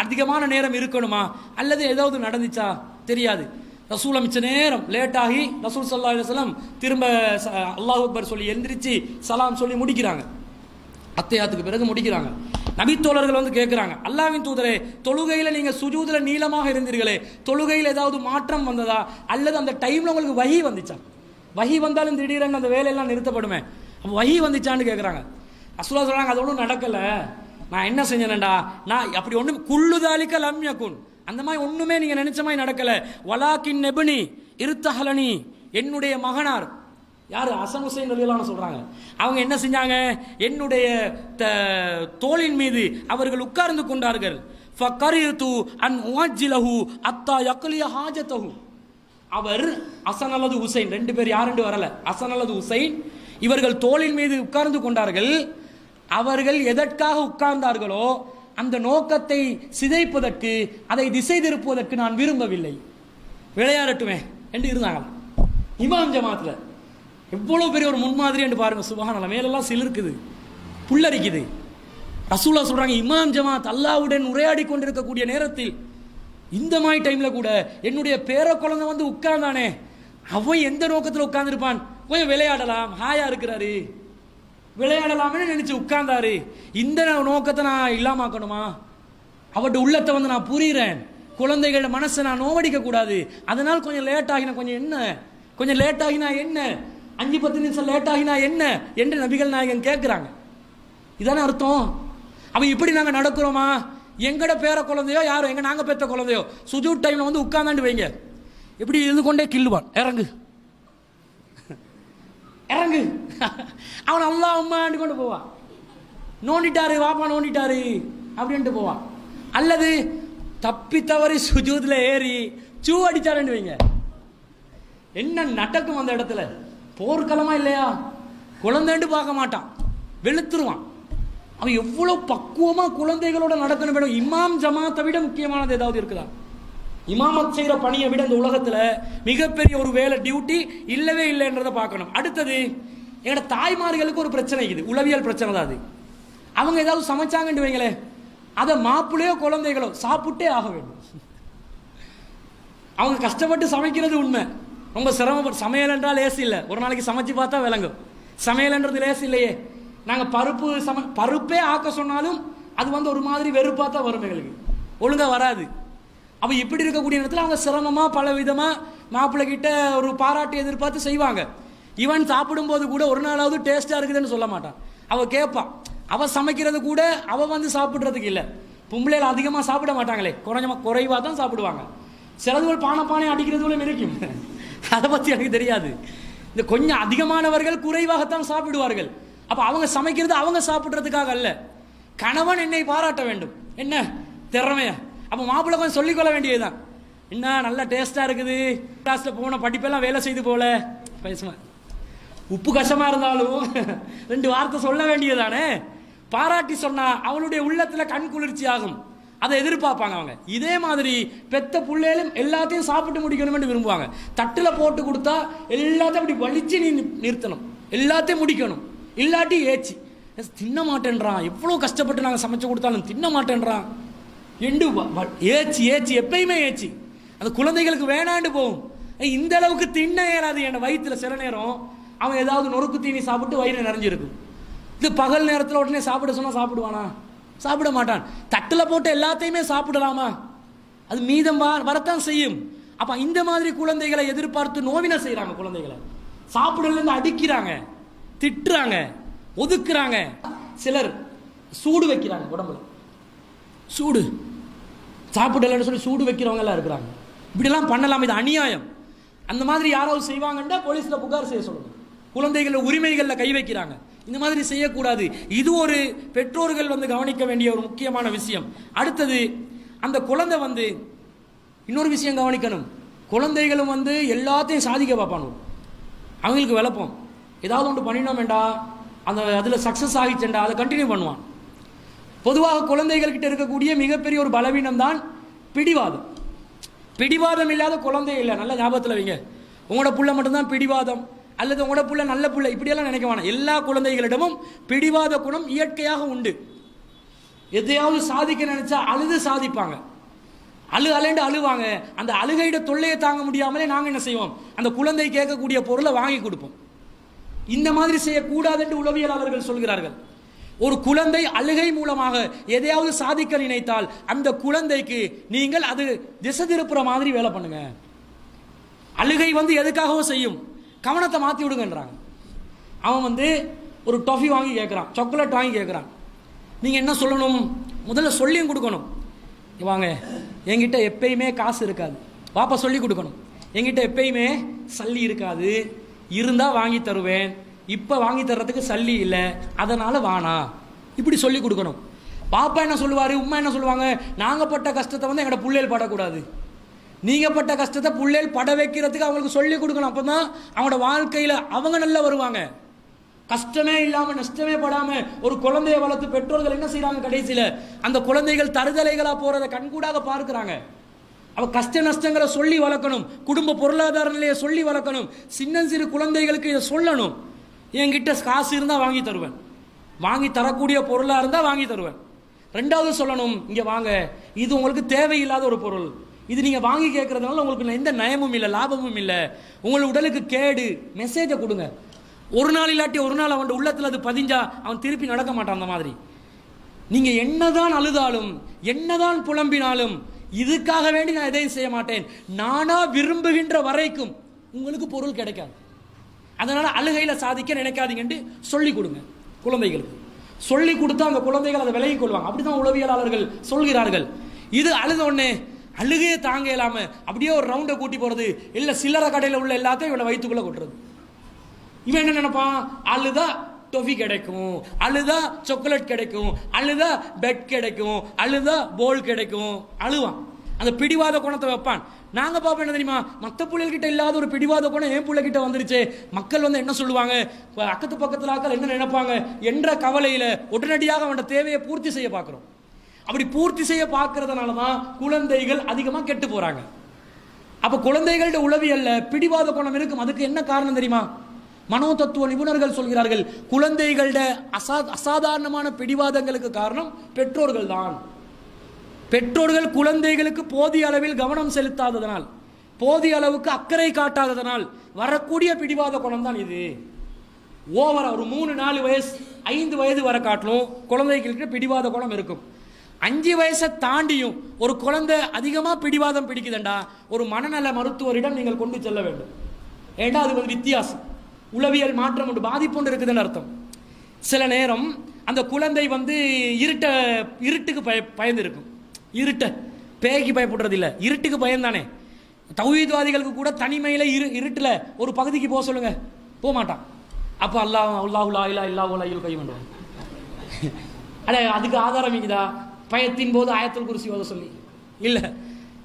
அதிகமான நேரம் இருக்கணுமா, அல்லது ஏதாவது நடந்துச்சா தெரியாது. ரசூலை மிச்ச நேரம் லேட் ஆகி ரசூல் ஸல்லல்லாஹு அலைஹி வஸல்லம் திரும்ப அல்லாஹ் அக்பர் சொல்லி எந்திரிச்சு சலாம் சொல்லி முடிக்கிறாங்க. அத்தையாத்துக்கு பிறகு முடிக்கிறாங்க. நபித்தோழர்கள் வந்து கேட்குறாங்க, அல்லாஹ்வின் தூதரே, தொழுகையில் நீங்கள் சுஜூதில் நீளமாக இருந்தீர்களே, தொழுகையில் ஏதாவது மாற்றம் வந்ததா, அல்லது அந்த டைமில் உங்களுக்கு வஹி வந்துச்சா? வஹி வந்தாலும் திடீரென்னு அந்த வேலையெல்லாம் நிறுத்தப்படுமே, அப்போ வஹி வந்துச்சான்னு கேட்குறாங்க. ரசூலுல்லாஹ் சொல்கிறாங்க, அது ஒன்றும் நடக்கலை, நான் என்ன செஞ்சேன்டா, நான் அப்படி ஒன்றும் குள்ளுதாலிக்க லம் யகுன், அந்த மாதிரி ஒன்றுமே நீங்கள் நினைச்ச மாதிரி நடக்கலை. வலாக்கின் நெபுனி இருத்தஹலனி, என்னுடைய மகனார் யார், ஹசன் ஹுசைன் ரலியல்லாஹு அன்ஹு சொல்றாங்க, அவங்க என்ன செஞ்சாங்க, என்னுடைய தோளின் மீது அவர்கள் உட்கார்ந்து கொண்டார்கள். ஃபகரிது அன் உஅஜ்ஜிலஹு அத்தா யக்லிய ஹாஜதஹு. அவர் ஹசன் அல்லது ஹுசைன் ரெண்டு பேர், யாருன்னு வரல, ஹசன் அல்லது ஹுசைன் இவர்கள் தோளின் மீது உட்கார்ந்து கொண்டார்கள். அவர்கள் எதற்காக உட்கார்ந்தார்களோ அந்த நோக்கத்தை சிதைப்பதற்கு, அதை திசை திருப்புவதற்கு நான் விரும்பவில்லை, விளையாடட்டுமே என்று இருந்தாங்க. இமாம் ஜமாத்துல எவ்வளவு பெரிய ஒரு முன்மாதிரி என்று பாருங்க. சுபஹானல்லாஹ், மேலெல்லாம் சிலிர்க்குது, புல்லரிக்குது. ரசூலுல்லாஹ் சொல்றாங்க, இமாம் ஜமாத் அல்லாஹ்வுடன் உரையாடி கொண்டிருக்கக்கூடிய நேரத்தில் இந்த மாதிரி டைம்ல கூட என்னுடைய பேர குழந்தை வந்து உட்கார்ந்தானே, அவன் எந்த நோக்கத்தில் உட்கார்ந்துருப்பான், கொஞ்சம் விளையாடலாம், ஹாயா இருக்கிறாரு, விளையாடலாம்னு நினைச்சு உட்கார்ந்தாரு, இந்த நோக்கத்தை நான் இல்லாமக்கணுமா? அவருடைய உள்ளத்தை வந்து நான் புரிகிறேன், குழந்தைகளோட மனசை நான் நோவடிக்க கூடாது, அதனால் கொஞ்சம் லேட் ஆகினா கொஞ்சம் என்ன, கொஞ்சம் லேட் ஆகினா என்ன, 5-10 நிமிஷம் லேட் ஆகினா என்ன என்று நபிகள் நாயகன் கேட்குறாங்க. இதான அர்த்தம். அப்ப இப்படி நாங்கள் நடக்கிறோமா? எங்கட பேர குழந்தையோ யாரோ நாங்கள் பெற்ற குழந்தையோ சுஜூத் டைம்ல வந்து உட்கார்ந்தாண்டு வைங்க, இப்படி இருந்து கொண்டே கிள்ளுவான், இறங்கு இறங்கு, அவன் அல்லாஹ் உம்மாண்டு கொண்டு போவான், நோண்டிட்டாரு வாப்பா நோண்டிட்டாரு அப்படின்ட்டு போவான். அல்லது தப்பி தவறி சுஜூத்ல ஏறி சூ அடிச்சாருன்னு வைங்க, என்ன நடக்கும் அந்த இடத்துல? போர்க்களமா இல்லையா? குழந்தைண்டு பார்க்க மாட்டான், வெளுத்துருவான். அவன் எவ்வளவு பக்குவமா குழந்தைகளோட நடக்கணும். மேடம், இமாம் ஜமாத்தை விட முக்கியமானது ஏதாவது இருக்குதா? இமாமத் செய்கிற பணியை விட இந்த உலகத்துல மிகப்பெரிய ஒரு வேலை டியூட்டி இல்லவே இல்லைன்றதை பார்க்கணும். அடுத்தது, எங்களோட தாய்மார்களுக்கு ஒரு பிரச்சனை இருக்குது, உளவியல் பிரச்சனை தான் அது. அவங்க ஏதாவது சமைச்சாங்கன்னு வைங்களே, அதை மாப்பிள்ளையோ குழந்தைகளோ சாப்பிட்டே ஆக வேண்டும். அவங்க கஷ்டப்பட்டு சமைக்கிறது உண்மை, ரொம்ப சிரமப்பட்டு. சமையல் என்றால் லேசி இல்லை, ஒரு நாளைக்கு சமைச்சு பார்த்தா விளங்கும். சமையல்ன்றது லேசி இல்லையே. நாங்கள் பருப்பே ஆக்க சொன்னாலும் அது வந்து ஒரு மாதிரி வெறுப்பாக தான் வரும், எங்களுக்கு ஒழுங்காக வராது. அப்போ இப்படி இருக்கக்கூடிய நேரத்தில் அவங்க சிரமமாக பல விதமாக மாப்பிள்ளை கிட்ட ஒரு பாராட்டு எதிர்பார்த்து செய்வாங்க. இவன் சாப்பிடும்போது கூட ஒரு நாளாவது டேஸ்ட்டாக இருக்குதுன்னு சொல்ல மாட்டான். அவள் கேட்பான், அவள் சமைக்கிறது கூட அவள் வந்து சாப்பிட்றதுக்கு இல்லை. பொம்பளையில் அதிகமாக சாப்பிட மாட்டாங்களே, குறைவாக தான் சாப்பிடுவாங்க. சிலதுகள் பானை அடிக்கிறது போல இருக்கும், அதை பற்றி எனக்கு தெரியாது. இந்த கொஞ்சம் அதிகமானவர்கள் குறைவாகத்தான் சாப்பிடுவார்கள். அப்போ அவங்க சமைக்கிறது அவங்க சாப்பிட்றதுக்காக அல்ல, கணவன் என்னை பாராட்ட வேண்டும், என்ன திறமைய. அப்போ மாப்பிள்ளை கொஞ்சம் சொல்லிக்கொள்ள வேண்டியதுதான், என்ன நல்லா டேஸ்ட்டாக இருக்குது, கிளாஸில் போன படிப்பெல்லாம் வேலை செய்து போல பேசுவேன். உப்பு கஷ்டமாக இருந்தாலும் 2 வார்த்தை சொல்ல வேண்டியதானே. பாராட்டி சொன்னா அவளுடைய உள்ளத்தில் கண் குளிர்ச்சி ஆகும், அதை எதிர்பார்ப்பாங்க அவங்க. இதே மாதிரி பெத்த பிள்ளைகளும் எல்லாத்தையும் சாப்பிட்டு முடிக்கணும்னு விரும்புவாங்க. தட்டில் போட்டு கொடுத்தா எல்லாத்தையும் அப்படி வலிச்சு நீ நிறுத்தணும், எல்லாத்தையும் முடிக்கணும். இல்லாட்டி ஏச்சி, தின்ன மாட்டேன்றான், எவ்வளோ கஷ்டப்பட்டு நாங்கள் சமைச்சு கொடுத்தாலும் தின்ன மாட்டேன்றான் என்று ஏச்சி ஏச்சி எப்பயுமே ஏச்சி. அந்த குழந்தைகளுக்கு வேணாண்டு போகும். இந்த அளவுக்கு தின்ன ஏறாது என் வயிற்றுல. சில நேரம் அவன் ஏதாவது நொறுக்கு தீனி சாப்பிட்டு வயிறு நிறைஞ்சிருக்கும். இது பகல் நேரத்தில் உடனே சாப்பிட சொன்னால் சாப்பிடுவானா? சாப்பிட மாட்டான். தட்டில் போட்டு எல்லாத்தையுமே சாப்பிடலாமா? அது மீதம் வரத்தான் செய்யும். அப்போ இந்த மாதிரி குழந்தைகளை எதிர்பார்த்து நோவினை செய்கிறாங்க. குழந்தைகளை சாப்பிடலேருந்து அடிக்கிறாங்க, திட்டுறாங்க, ஒதுக்குறாங்க. சிலர் சூடு வைக்கிறாங்க, உடம்புல சூடு, சாப்பிடலன்னு சொல்லி சூடு வைக்கிறவங்க எல்லாம் இருக்கிறாங்க. இப்படிலாம் பண்ணலாம், இது அநியாயம். அந்த மாதிரி யாராவது செய்வாங்கன்னா போலீஸில் புகார் செய்ய சொல்லணும். குழந்தைகள உரிமைகளில் கை வைக்கிறாங்க, இந்த மாதிரி செய்யக்கூடாது. இது ஒரு பெற்றோர்கள் வந்து கவனிக்க வேண்டிய ஒரு முக்கியமான விஷயம். அடுத்தது, அந்த குழந்தை வந்து இன்னொரு விஷயம் கவனிக்கணும். குழந்தைகளும் வந்து எல்லாத்தையும் சாதிக்க பார்ப்பானு. அவங்களுக்கு விளப்பம் ஏதாவது ஒன்று பண்ணினோம் வேண்டா, அந்த அதில் சக்ஸஸ் ஆகிச்சேன்டா அதை கண்டினியூ பண்ணுவான். பொதுவாக குழந்தைகள்கிட்ட இருக்கக்கூடிய மிகப்பெரிய ஒரு பலவீனம் தான் பிடிவாதம். பிடிவாதம் இல்லாத குழந்தை இல்லை. நல்ல ஞாபகத்தில் வைங்க. உங்களோட புள்ள மட்டும்தான் பிடிவாதம் அல்லது உங்களோட புள்ள நல்ல புள்ள இப்படியெல்லாம் நினைக்க வேணாம். எல்லா குழந்தைகளிடமும் பிடிவாத குணம் இயற்கையாக உண்டு. எதையாவது சாதிக்க நினைச்சா அழுது சாதிப்பாங்க. அழுண்டு அழுவாங்க. அந்த அழுகையிட தொல்லையை தாங்க முடியாமலே நாங்கள் என்ன செய்வோம், அந்த குழந்தை கேட்கக்கூடிய பொருளை வாங்கி கொடுப்போம். இந்த மாதிரி செய்யக்கூடாது என்று உளவியலாளர்கள் சொல்கிறார்கள். ஒரு குழந்தை அழுகை மூலமாக எதையாவது சாதிக்க நினைத்தால் அந்த குழந்தைக்கு நீங்கள் அது திசை திருப்புற மாதிரி வேலை பண்ணுங்க. அழுகை எதுக்காகவும் செய்யும், கவனத்தை மாற்றி விடுங்கன்றாங்க. அவன் ஒரு டொஃபி வாங்கி கேட்குறான், சாக்லேட் வாங்கி கேட்குறான். நீங்கள் என்ன சொல்லணும், முதல்ல சொல்லியும் கொடுக்கணும். வாங்க, என்கிட்ட எப்பயுமே காசு இருக்காது, பாப்பா சொல்லி கொடுக்கணும். என்கிட்ட எப்பயுமே சல்லி இருக்காது, இருந்தால் வாங்கி தருவேன், இப்போ வாங்கி தர்றதுக்கு சல்லி இல்லை, அதனால் வானா, இப்படி சொல்லி கொடுக்கணும். பாப்பா என்ன சொல்லுவார், உம்மா என்ன சொல்லுவாங்க, நாங்கள் பட்ட கஷ்டத்தை எங்களோட புள்ளைகள் படக்கூடாது, நீங்கள் பட்ட கஷ்டத்தை புள்ளைகள் பட வைக்கிறதுக்கு அவங்களுக்கு சொல்லி கொடுக்கணும். அப்போ தான் அவங்களோட வாழ்க்கையில் அவங்க நல்லா வருவாங்க. கஷ்டமே இல்லாமல் நஷ்டமே படாமல் ஒரு குழந்தையை வளர்த்து பெற்றோர்கள் என்ன செய்கிறாங்க, கடைசியில் அந்த குழந்தைகள் தருதலைகளாக போகிறத கண்கூடாக பார்க்குறாங்க. அவள் கஷ்ட நஷ்டங்களை சொல்லி வளர்க்கணும், குடும்ப பொருளாதார நிலையை சொல்லி வளர்க்கணும். சின்னஞ்சிறு குழந்தைகளுக்கு இதை சொல்லணும். என்கிட்ட காசு இருந்தால் வாங்கி தருவேன், வாங்கி தரக்கூடிய பொருளாக இருந்தால் வாங்கி தருவேன். ரெண்டாவது சொல்லணும், இங்கே வாங்க, இது உங்களுக்கு தேவையில்லாத ஒரு பொருள், இது நீங்கள் வாங்கி கேட்கறதுனால உங்களுக்கு எந்த நயமும் இல்லை, லாபமும் இல்லை, உங்கள் உடலுக்கு கேடு. மெசேஜை கொடுங்க. ஒரு நாள் இல்லாட்டி ஒரு நாள் அவன் உள்ளத்தில் அது பதிஞ்சா அவன் திருப்பி நடக்க மாட்டான். அந்த மாதிரி நீங்கள் என்னதான் அழுதாலும் என்னதான் புலம்பினாலும் இதுக்காக வேண்டி நான் எதையும் செய்ய மாட்டேன், நானா விரும்புகின்ற வரைக்கும் உங்களுக்கு பொருள் கிடைக்காது. அதனால அழுகையில சாதிக்க நினைக்காதீங்கன்னு சொல்லி கொடுங்க. குழந்தைகளுக்கு சொல்லி கொடுத்தா அந்த குழந்தைகள் அதை விலகிக் கொள்வாங்க. அப்படிதான் உளவியலாளர்கள் சொல்கிறார்கள். இது அழுத உடனே அழுகையை தாங்க இல்லாம அப்படியே ஒரு ரவுண்டை கூட்டி போறது, இல்ல சில்லறை கடையில் உள்ள எல்லாத்தையும் இவனை வயிற்றுக்குள்ள கொட்டுறது. இவன் என்ன நினைப்பான், அழுதா டொஃபி கிடைக்கும், அழுதா சாக்லேட் கிடைக்கும், அழுதா பெட் கிடைக்கும், அழுதா போல் கிடைக்கும், அழுவான். அந்த பிடிவாத குணத்தை வைப்பான். நாங்க பாப்போம் என்ன தெரியுமா, மற்ற பிள்ளைகிட்ட இல்லாத ஒரு பிடிவாத குணம் என் பிள்ளைகிட்ட வந்துருச்சு, மக்கள் என்ன சொல்லுவாங்க, அக்கத்து பக்கத்துல ஆக்கள் என்ன நினைப்பாங்க என்ற கவலையில உடனடியாக அவனோட தேவையை பூர்த்தி செய்ய பார்க்கிறோம். அப்படி பூர்த்தி செய்ய பார்க்கறதுனால தான் குழந்தைகள் அதிகமாக கெட்டு போறாங்க. அப்ப குழந்தைகளோட உளவியல்ல பிடிவாத குணம் இருக்கும். அதுக்கு என்ன காரணம் தெரியுமா, மனோ தத்துவ நிபுணர்கள் சொல்கிறார்கள், குழந்தைகளோட அசாதாரணமான பிடிவாதங்களுக்கு காரணம் பெற்றோர்கள் தான். பெற்றோர்கள் குழந்தைகளுக்கு போதிய அளவில் கவனம் செலுத்தாததனால், போதிய அளவுக்கு அக்கறை காட்டாததனால் வரக்கூடிய பிடிவாத குணம் தான் இது. ஓவரா ஒரு 3-4 வயசு 5 வயது வர காட்டிலும் குழந்தைகளுக்கு பிடிவாத குணம் இருக்கும். 5 வயசை தாண்டியும் ஒரு குழந்தை அதிகமாக பிடிவாதம் பிடிக்குதுண்டா ஒரு மனநல மருத்துவரிடம் நீங்கள் கொண்டு செல்ல வேண்டும். ஏண்டா அது வித்தியாசம், உளவியல் மாற்றம் ஒன்று பாதிப்பு ஒன்று இருக்குதுன்னு அர்த்தம். சில நேரம் அந்த குழந்தை இருட்டுக்கு பயந்து இருக்கும். பேய்க்கு பயப்படுறது இல்லை, இருட்டுக்கு பயந்தானே. தௌஹீத்வாதிகளுக்கு கூட தனிமையில் இருட்டில் ஒரு பகுதிக்கு போக சொல்லுங்க, போக மாட்டான். அப்போ அல்லாஹு லா இலாஹ இல்லா ஹுவல் ஹய்யுல் கய்யூம் பண்ணுவான். அடே அதுக்கு ஆதாரம் இருக்குதா, பயத்தின் போது ஆயத்துல் குர்சி ஓத சொல்லி இல்லை.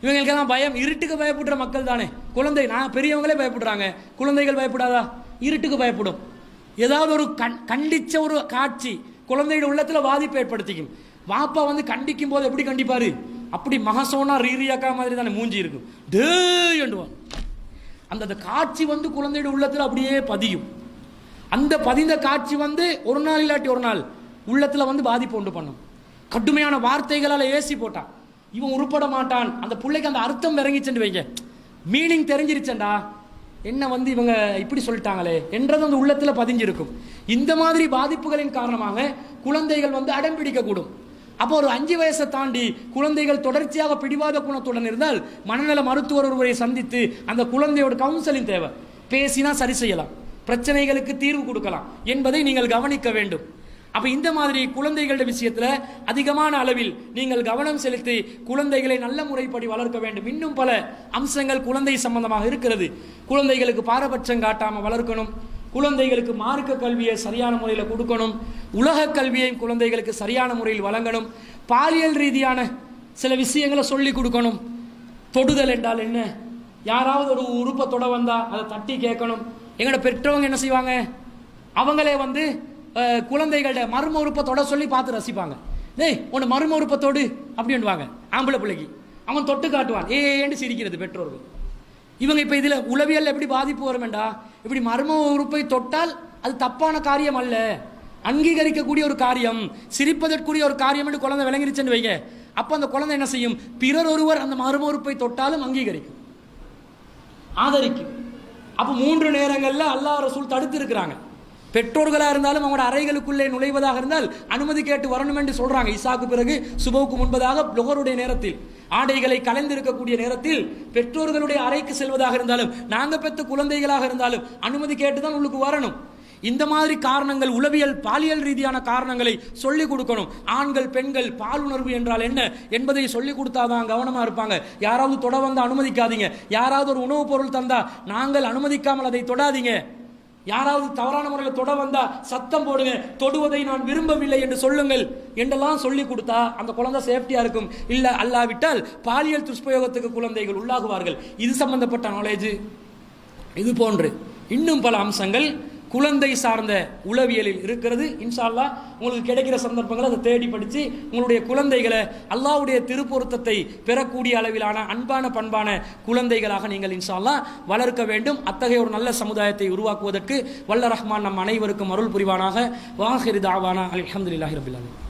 இவங்களுக்கெல்லாம் பயம், இருட்டுக்கு பயப்படுற மக்கள் தானே. குழந்தை நான் பெரியவங்களே பயப்படுறாங்க, குழந்தைகள் பயப்படாதா? இருட்டுக்கு பயப்படும். ஏதாவது ஒரு கண்டிச்ச ஒரு காட்சி குழந்தையோட உள்ளத்தில் பாதிப்பை ஏற்படுத்திக்கும். வாப்பா கண்டிக்கும் போது எப்படி கண்டிப்பாரு, அப்படி மகசோனா ரீரியாக்கா மாதிரி தானே மூஞ்சி இருக்கும், டேண்டுவான். அந்த காட்சி குழந்தையோட உள்ளத்தில் அப்படியே பதியும். அந்த பதிந்த காட்சி ஒரு நாள் இல்லாட்டி ஒரு நாள் உள்ளத்தில் பாதிப்பு உண்டு பண்ணும். கடுமையான வார்த்தைகளால் ஏசி போட்டான், இவன் உருப்பட மாட்டான். அந்த பிள்ளைக்கு அந்த அர்த்தம் இறங்கிச்சுன்னு வைங்க, மீனிங் தெரிஞ்சிருச்சண்டா, என்ன இவங்க இப்படி சொல்லிட்டாங்களே என்றது அந்த உள்ளத்தில் பதிஞ்சிருக்கும். இந்த மாதிரி பாதிப்புகளின் காரணமாக குழந்தைகள் அடம் பிடிக்கக்கூடும். அப்போ ஒரு 5 வயசை தாண்டி குழந்தைகள் தொடர்ச்சியாக பிடிவாத குணத்துடன் இருந்தால் மனநல மருத்துவர் ஒருவரை சந்தித்து அந்த குழந்தையோட கவுன்சிலிங் தேவை. பேசினா சரி செய்யலாம், பிரச்சனைகளுக்கு தீர்வு கொடுக்கலாம் என்பதை நீங்கள் கவனிக்க வேண்டும். அப்ப இந்த மாதிரி குழந்தைகளுடைய விஷயத்துல அதிகமான அளவில் நீங்கள் கவனம் செலுத்தி குழந்தைகளை நல்ல முறைப்படி வளர்க்க வேண்டும். இன்னும் பல அம்சங்கள் குழந்தை சம்பந்தமாக இருக்கிறது. குழந்தைகளுக்கு பாரபட்சம் காட்டாம வளர்க்கணும், குழந்தைகளுக்கு மார்க்க கல்வியை சரியான முறையில் கொடுக்கணும், உலக கல்வியையும் குழந்தைகளுக்கு சரியான முறையில் வழங்கணும், பாலியல் ரீதியான சில விஷயங்களை சொல்லி கொடுக்கணும். தொடுதல் என்றால் என்ன, யாராவது ஒரு உறுப்பை தொட வந்தா அதை தட்டி கேட்கணும். எங்களோட பெற்றவங்க என்ன செய்வாங்க, அவங்களே குழந்தைகள்ட மர்ம உறுப்பை தொட சொல்லி பார்த்து ரசிப்பாங்க. டேய் உன்னை மர்ம உறுப்பை தொடு அப்படின்வாங்க. ஆம்பளை பிள்ளைக்கு அவன் தொட்டு காட்டுவான், ஏன்னு சிரிக்கிறது பெற்றோர்கள். இவங்க இப்போ இதில் உளவியல் எப்படி பாதிப்பு வரும் வேண்டா, இப்படி மர்ம உறுப்பை தொட்டால் அது தப்பான காரியம் அல்ல, அங்கீகரிக்கக்கூடிய ஒரு காரியம், சிரிப்பதற்குரிய ஒரு காரியம் என்று குழந்தை விளங்கிருச்சுன்னு வைங்க. அப்போ அந்த குழந்தை என்ன செய்யும், பிறர் ஒருவர் அந்த மர்ம உறுப்பை தொட்டாலும் அங்கீகரிக்கும், ஆதரிக்கும். அப்போ 3 நேரங்களில் அல்லாஹ் ரசூல் தடுத்து இருக்கிறாங்க. பெற்றோர்களாக இருந்தாலும் அவங்களோட அறைகளுக்குள்ளே நுழைவதாக இருந்தால் அனுமதி கேட்டு வரணும் என்று சொல்றாங்க. இசாக்கு பிறகு சுபவுக்கு முன்பதாக லுகருடைய நேரத்தில் ஆடைகளை கலந்திருக்கக்கூடிய நேரத்தில் பெற்றோர்களுடைய அறைக்கு செல்வதாக இருந்தாலும் நாங்கள் பெற்ற குழந்தைகளாக இருந்தாலும் அனுமதி கேட்டுதான் உள்ளுக்கு வரணும். இந்த மாதிரி காரணங்கள், உளவியல் பாலியல் ரீதியான காரணங்களை சொல்லிக் கொடுக்கணும். ஆண்கள் பெண்கள் பாலுணர்வு என்றால் என்ன என்பதை சொல்லிக் கொடுத்தாதான் கவனமா இருப்பாங்க. யாராவது தொட வந்தா அனுமதிக்காதீங்க, யாராவது ஒரு உணவுப் பொருள் தந்தா நாங்கள் அனுமதிக்காமல் அதை தொடாதீங்க, யாராவது தவறான முறையில் தொட வந்தா சத்தம் போடுங்க, தொடுவதை நான் விரும்பவில்லை என்று சொல்லுங்கள் என்றெல்லாம் சொல்லி கொடுத்தா அந்த குழந்தை சேஃப்டியா இருக்கும். இல்ல அல்லாவிட்டால் பாலியல் துஷ்பிரயோகத்துக்கு குழந்தைகள் உள்ளாகுவார்கள். இது சம்பந்தப்பட்ட நாலேஜ், இது போன்று இன்னும் பல அம்சங்கள் குழந்தை சார்ந்த உளவியலில் இருக்கிறது. இன்ஷா அல்லாஹ் உங்களுக்கு கிடைக்கிற சந்தர்ப்பங்களை அதை தேடி படித்து உங்களுடைய குழந்தைகளை அல்லாஹ்வுடைய திருப்பொருத்தத்தை பெறக்கூடிய அளவிலான அன்பான பண்பான குழந்தைகளாக நீங்கள் இன்ஷா அல்லாஹ் வளர்க்க வேண்டும். அத்தகைய ஒரு நல்ல சமுதாயத்தை உருவாக்குவதற்கு வல்ல ரஹ்மான் நம் அனைவருக்கும் அருள் புரிவானாக. வாஹிரு தாவானா அல்ஹம்துலில்லாஹி ரப்பில் ஆலமீன்.